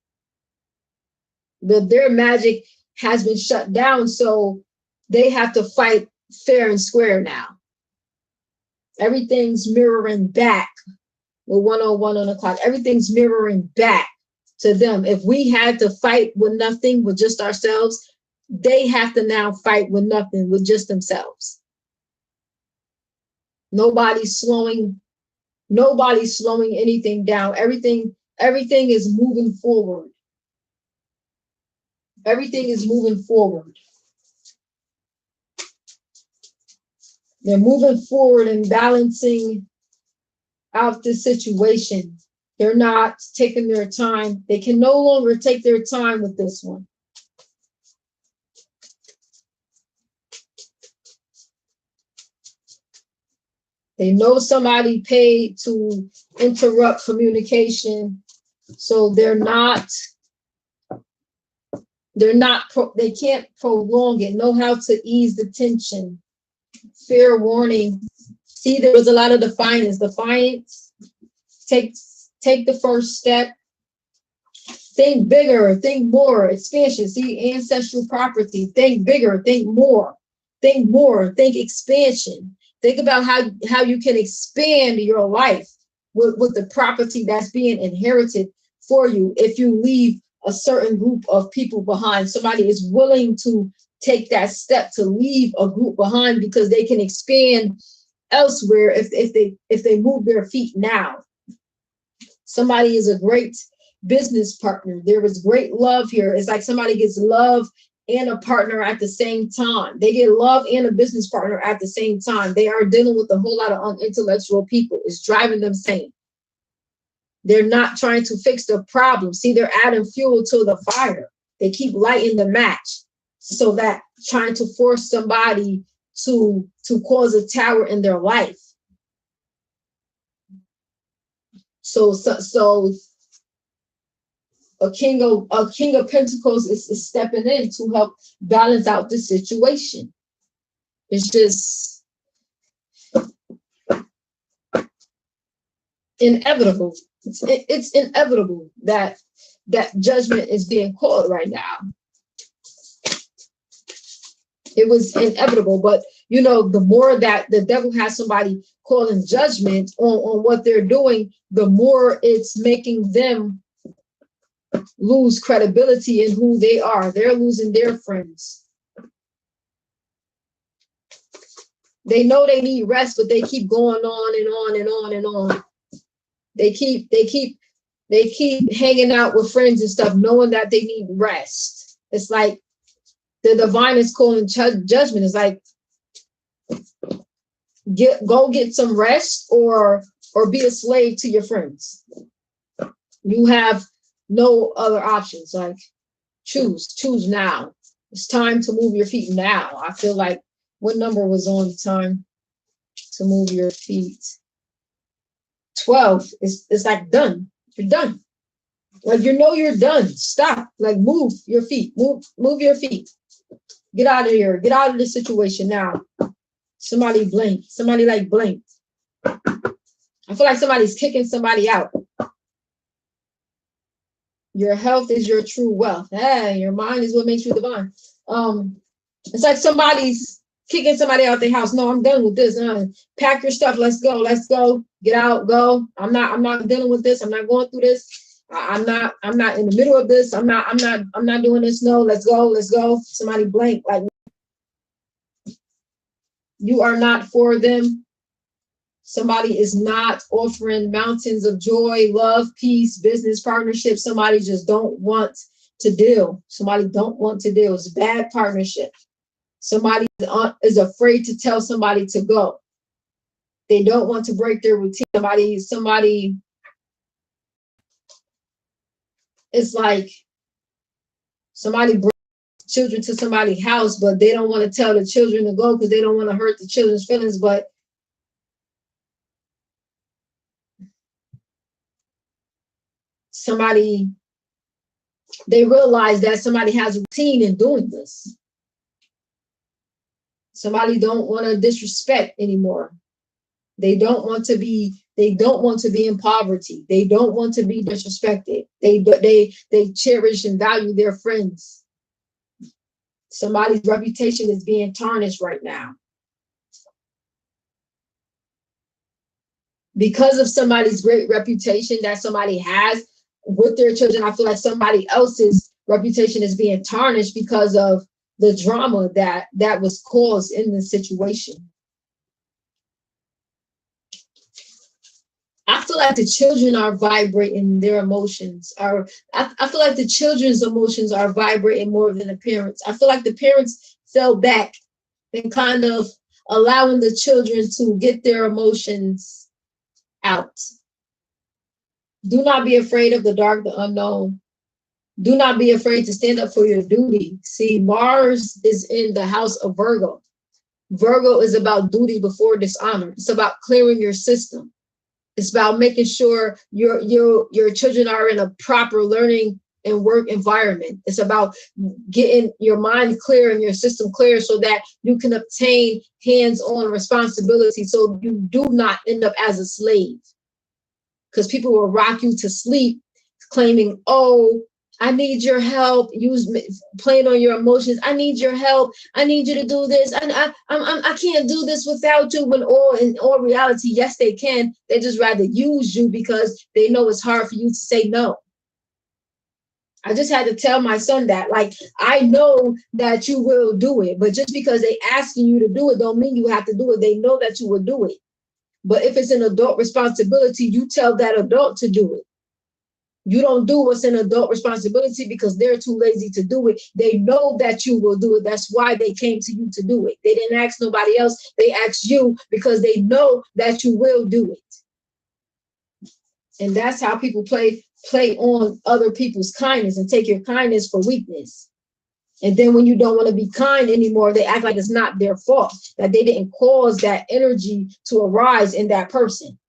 But their magic has been shut down, so they have to fight fair and square now. Everything's mirroring back with 101 on the clock. Everything's mirroring back to them. If we had to fight with nothing, with just ourselves, they have to now fight with nothing, with just themselves. Nobody's slowing anything down. Everything is moving forward. Everything is moving forward. They're moving forward and balancing out the situation. They're not taking their time. They can no longer take their time with this one. They know somebody paid to interrupt communication, so they can't prolong it. Know how to ease the tension. Fair warning. See, there was a lot of defiance. Defiance. Take the first step. Think bigger. Think more. Expansion. See, ancestral property. Think bigger. Think more. Think more. Think expansion. Think about how you can expand your life with the property that's being inherited for you. If you leave a certain group of people behind, somebody is willing to take that step to leave a group behind because they can expand elsewhere if they move their feet now. Somebody is a great business partner. There is great love here. It's like somebody gets love and a partner at the same time. They get love and a business partner at the same time. They are dealing with a whole lot of unintellectual people. It's driving them insane. They're not trying to fix the problem. See, they're adding fuel to the fire. They keep lighting the match, so that trying to force somebody to cause a tower in their life. So a king of Pentacles is stepping in to help balance out the situation. It's just inevitable. It's inevitable that judgment is being called right now. It was inevitable, but you know, the more that the devil has somebody calling judgment on what they're doing, the more it's making them lose credibility in who they are. They're losing their friends. They know they need rest, but they keep going on and on and on and on. They keep hanging out with friends and stuff, knowing that they need rest. It's like the divine is calling judgment. It's like, go get some rest or be a slave to your friends. You have no other options. Like, choose now. It's time to move your feet now. I feel like, what number was on the time to move your feet? 12. It's like done. You're done. Like, you know you're done. Stop. Like, move your feet. Move your feet. Get out of here. Get out of this situation now. Somebody blink. Somebody like blink. I feel like somebody's kicking somebody out. Your health is your true wealth. Hey, your mind is what makes you divine. It's like somebody's kicking somebody out their house. No, I'm done with this. Pack your stuff. Let's go. Let's go. Get out. Go. I'm not dealing with this. I'm not going through this. I'm not in the middle of this. I'm not doing this. No, let's go. Let's go. Somebody blank. Like, you are not for them. Somebody is not offering mountains of joy, love, peace, business partnership. Somebody just don't want to deal. Somebody don't want to deal. It's bad partnership. Somebody is afraid to tell somebody to go. They don't want to break their routine. Somebody, it's like somebody brings children to somebody's house, but they don't want to tell the children to go because they don't want to hurt the children's feelings. But they realize that somebody has a routine in doing this. Somebody don't want to disrespect anymore. They don't want to be in poverty. They don't want to be disrespected. They cherish and value their friends. Somebody's reputation is being tarnished right now. Because of somebody's great reputation that somebody has with their children, I feel like somebody else's reputation is being tarnished because of the drama that was caused in the situation. I feel like the children are vibrating their emotions. I feel like the children's emotions are vibrating more than the parents. I feel like the parents fell back and kind of allowing the children to get their emotions out. Do not be afraid of the dark, the unknown. Do not be afraid to stand up for your duty. See, Mars is in the house of Virgo. Virgo is about duty before dishonor. It's about clearing your system. It's about making sure your children are in a proper learning and work environment. It's about getting your mind clear and your system clear so that you can obtain hands-on responsibility so you do not end up as a slave. Because people will rock you to sleep claiming, oh, I need your help. Playing on your emotions. I need your help. I need you to do this. I can't do this without you. When in all reality, yes, they can. They just rather use you because they know it's hard for you to say no. I just had to tell my son that, like, I know that you will do it, but just because they asking you to do it don't mean you have to do it. They know that you will do it. But if it's an adult responsibility, you tell that adult to do it. You don't do what's an adult responsibility because they're too lazy to do it. They know that you will do it. That's why they came to you to do it. They didn't ask nobody else. They asked you because they know that you will do it. And that's how people play on other people's kindness and take your kindness for weakness. And then when you don't want to be kind anymore, they act like it's not their fault, that they didn't cause that energy to arise in that person.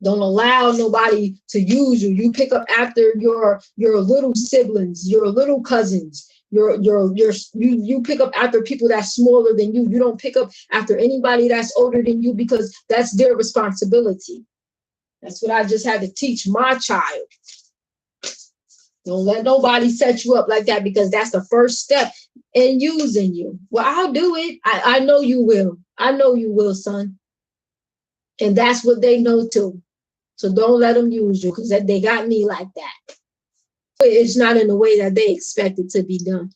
Don't allow nobody to use you. You pick up after your little siblings, your little cousins, you pick up after people that's smaller than you. You don't pick up after anybody that's older than you because that's their responsibility. That's what I just had to teach my child. Don't let nobody set you up like that, because that's the first step in using you. Well, I'll do it. I know you will. I know you will, son. And that's what they know too. So don't let them use you, because they got me like that. It's not in the way that they expect it to be done.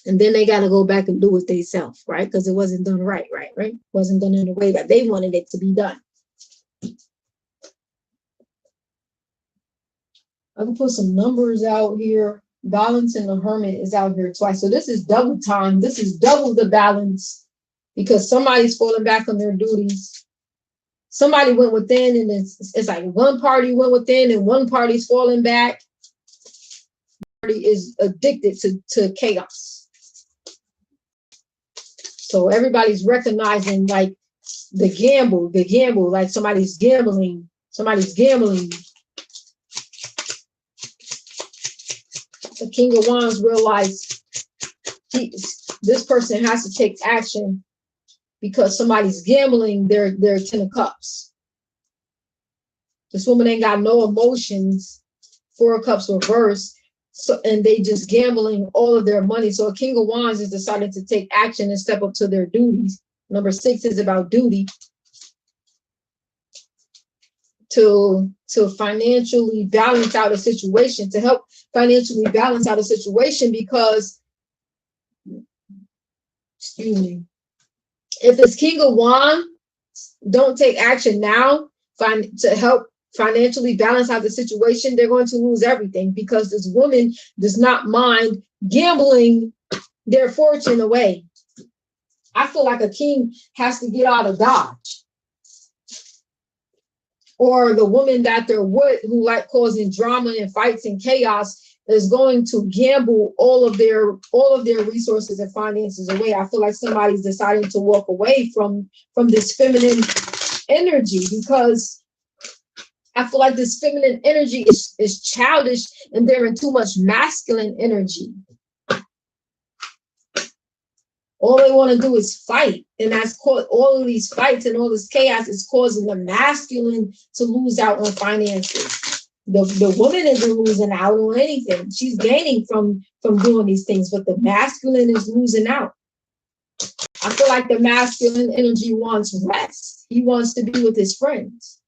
And then they got to go back and do it themselves, right? Because it wasn't done right? Wasn't done in the way that they wanted it to be done. I can put some numbers out here. Balance and the Hermit is out here twice. So this is double time. This is double the balance, because somebody's falling back on their duties. Somebody went within, and it's like one party went within and one party's falling back. Party is addicted to chaos. So everybody's recognizing like the gamble, like somebody's gambling. The King of Wands realized this person has to take action because somebody's gambling their 10 of Cups. This woman ain't got no emotions. 4 of Cups reversed. So, and they just gambling all of their money. So a King of Wands is decided to take action and step up to their duties. Number 6 is about duty. To financially balance out a situation, to help financially balance out a situation, because, excuse me, if this King of Wands don't take action now to help financially balance out the situation, they're going to lose everything, because this woman does not mind gambling their fortune away. I feel like a king has to get out of Dodge. Or the woman that they're with, who like causing drama and fights and chaos, is going to gamble all of their resources and finances away. I feel like somebody's deciding to walk away from this feminine energy, because I feel like this feminine energy is childish, and they're in too much masculine energy. All they want to do is fight, and that's all of these fights and all this chaos is causing the masculine to lose out on finances. The woman isn't losing out on anything. She's gaining from doing these things, but the masculine is losing out. I feel like the masculine energy wants rest. He wants to be with his friends.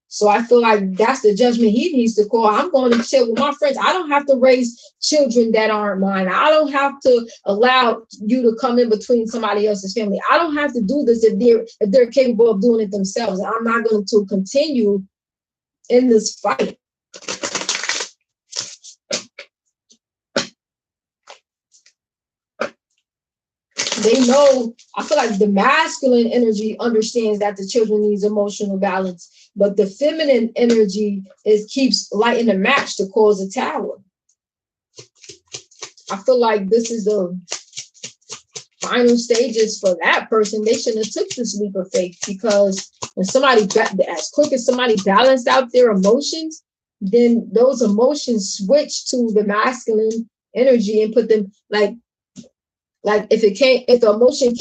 So I feel like that's the judgment he needs to call. I'm going to chill with my friends. I don't have to raise children that aren't mine. I don't have to allow you to come in between somebody else's family. I don't have to do this if they're capable of doing it themselves. I'm not going to continue in this fight. They know, I feel like the masculine energy understands that the children needs emotional balance, but the feminine energy keeps lighting the match to cause a tower. I feel like this is the final stages for that person. They shouldn't have took this leap of faith, because when as quick as somebody balanced out their emotions, then those emotions switch to the masculine energy and put them like if the emotion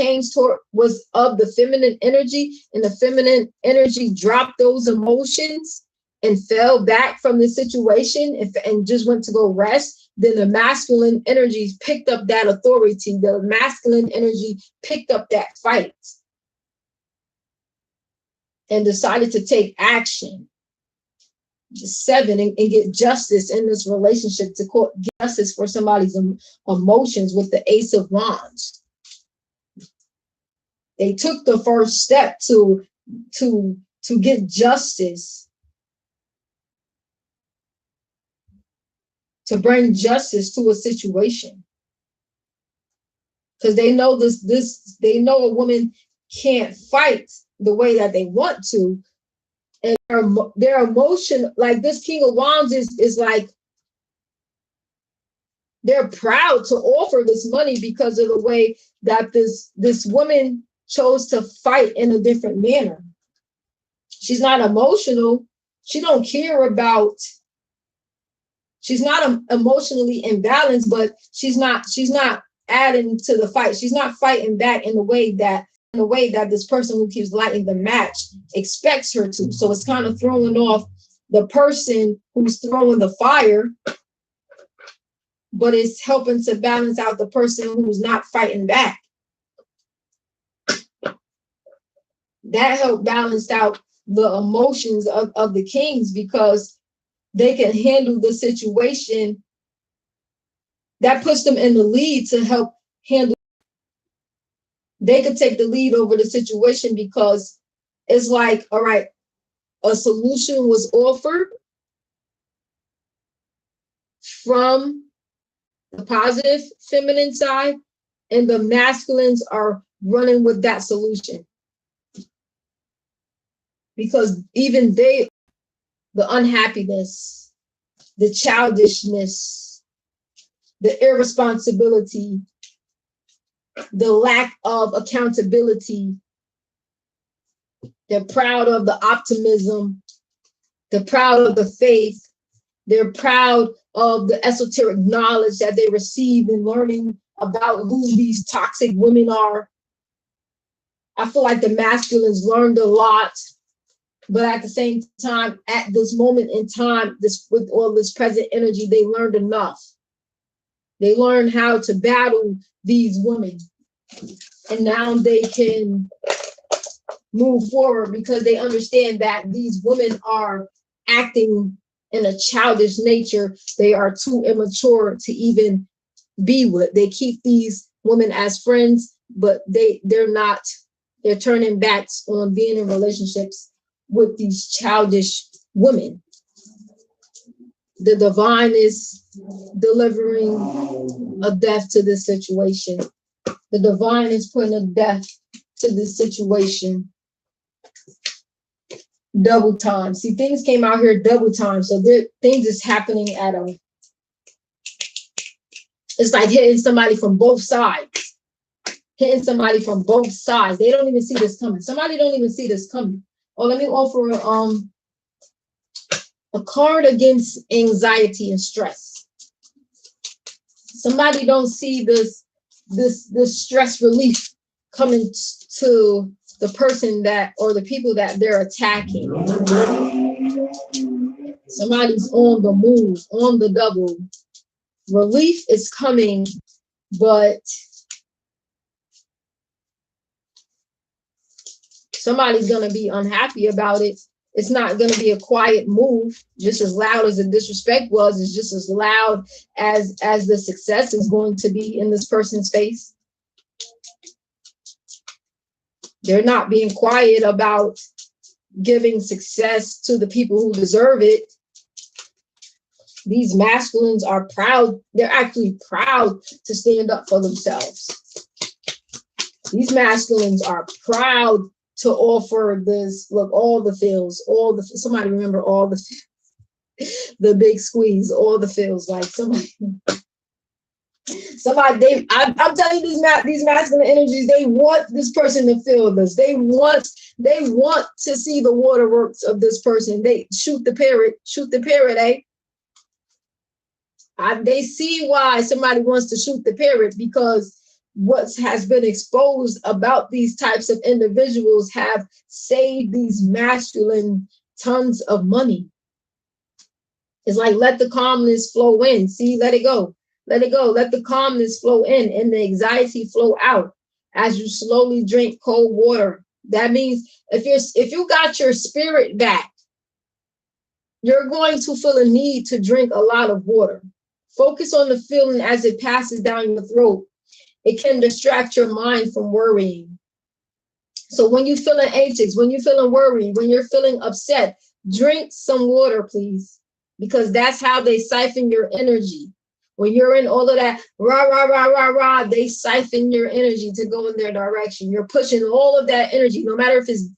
was of the feminine energy, and the feminine energy dropped those emotions and fell back from the situation and just went to go rest, then the masculine energy picked up that authority. The masculine energy picked up that fight and decided to take action. 7 and get justice in this relationship, to court justice for somebody's emotions with the Ace of Wands. They took the first step to get justice, to bring justice to a situation, because they know they know a woman can't fight the way that they want to. And their emotion, like this King of Wands is like, they're proud to offer this money because of the way that this woman chose to fight in a different manner. She's not emotional. She don't care about, she's not emotionally imbalanced, but she's not adding to the fight. She's not fighting back in the way that in the way that this person who keeps lighting the match expects her to. So it's kind of throwing off the person who's throwing the fire, but it's helping to balance out the person who's not fighting back. That helped balance out the emotions of the kings, because they can handle the situation. That puts them in the lead to help handle. They could take the lead over the situation, because it's like, all right, a solution was offered from the positive feminine side, and the masculines are running with that solution. Because even they, the unhappiness, the childishness, the irresponsibility, the lack of accountability, they're proud of the optimism, they're proud of the faith, they're proud of the esoteric knowledge that they receive in learning about who these toxic women are. I feel like the masculines learned a lot, but at the same time, at this moment in time, this with all this present energy, they learned enough. They learned how to battle these women, and now they can move forward, because they understand that these women are acting in a childish nature. They are too immature to even be with. They keep these women as friends, but they're not. They're turning backs on being in relationships with these childish women. The divine is delivering a death to this situation. The divine is putting a death to this situation. Double time. See, things came out here double time. So things is happening at a, it's like hitting somebody from both sides. Hitting somebody from both sides. They don't even see this coming. Somebody don't even see this coming. Oh, let me offer a card against anxiety and stress. Somebody don't see this stress relief coming to the person that, or the people that they're attacking. Somebody's on the move, on the double. Relief is coming, but somebody's going to be unhappy about it. It's not going to be a quiet move. Just as loud as the disrespect was, it's just as loud as the success is going to be in this person's face. They're not being quiet about giving success to the people who deserve it. These masculines are proud. They're actually proud to stand up for themselves. These masculines are proud to offer this. Look, all the feels, somebody remember all the big squeeze, all the feels. Like somebody, I'm telling you, these masculine energies, they want this person to feel this. They want to see the waterworks of this person. They shoot the parrot, eh? They see why somebody wants to shoot the parrot, because what has been exposed about these types of individuals have saved these masculine tons of money. It's like, let the calmness flow in. See, let it go. Let it go. Let the calmness flow in and the anxiety flow out as you slowly drink cold water. That means if you got your spirit back, you're going to feel a need to drink a lot of water. Focus on the feeling as it passes down your throat. It can distract your mind from worrying. So when you're feeling anxious, when you're feeling worried, when you're feeling upset, drink some water, please, because that's how they siphon your energy. When you're in all of that rah, rah, rah, rah, rah, they siphon your energy to go in their direction. You're pushing all of that energy, no matter if it's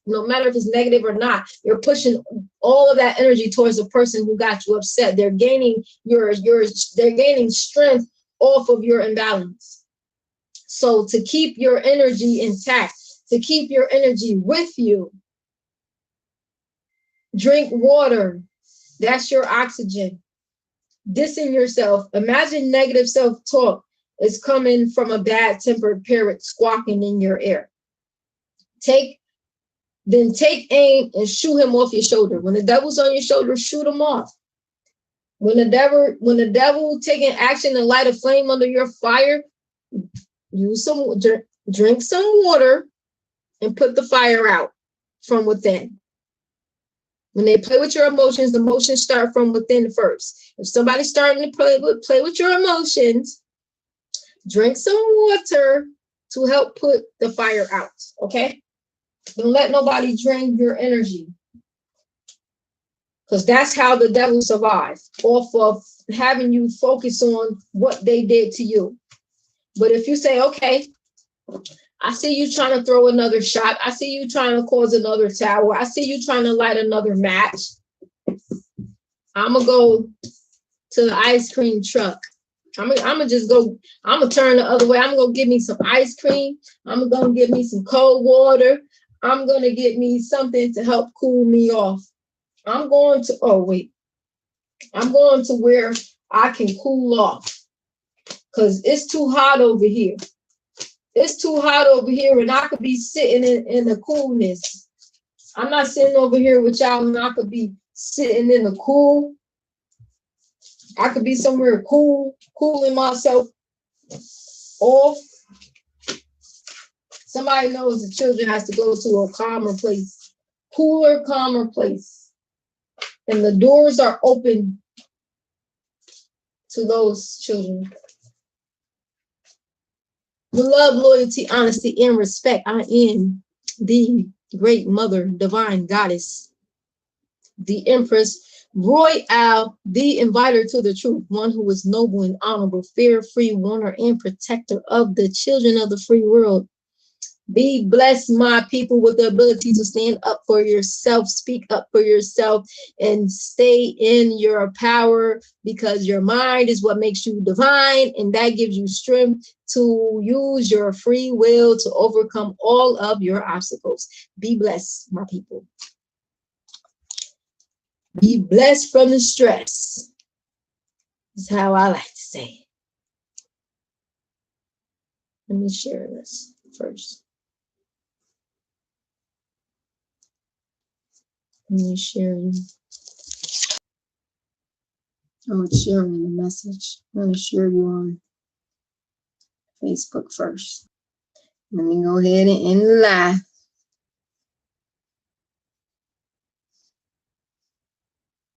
negative or not. You're pushing all of that energy towards the person who got you upset. They're gaining they're gaining strength off of your imbalance. So to keep your energy intact, to keep your energy with you, drink water. That's your oxygen. Dissing yourself. Imagine negative self-talk is coming from a bad-tempered parrot squawking in your ear. Then take aim and shoot him off your shoulder. When the devil's on your shoulder, shoot him off. When the devil taking action and light a flame under your fire, drink some water and put the fire out from within. When they play with your emotions, the emotions start from within first. If somebody's starting to play with your emotions, drink some water to help put the fire out, okay? Don't let nobody drain your energy, because that's how the devil survives, off of having you focus on what they did to you. But if you say, okay, I see you trying to throw another shot. I see you trying to cause another tower. I see you trying to light another match. I'm going to go to the ice cream truck. I'm going to turn the other way. I'm going to give me some ice cream. I'm going to give me some cold water. I'm going to get me something to help cool me off. I'm going to where I can cool off, because it's too hot over here. It's too hot over here, and I could be sitting in the coolness. I'm not sitting over here with y'all, and I could be sitting in the cool. I could be somewhere cool, cooling myself off. Somebody knows the children has to go to a calmer place, cooler, calmer place. And the doors are open to those children. With love, loyalty, honesty, and respect, I am the great mother, divine goddess, the empress, royale, the inviter to the truth, one who is noble and honorable, fear-free, warner, and protector of the children of the free world. Be blessed, my people, with the ability to stand up for yourself, speak up for yourself, and stay in your power, because your mind is what makes you divine, and that gives you strength to use your free will to overcome all of your obstacles. Be blessed, my people. Be blessed from the stress. That's how I like to say. Let me share this first. Let me share you. I'm sharing the message. I'm going to share you on Facebook first. Let me go ahead and end the live.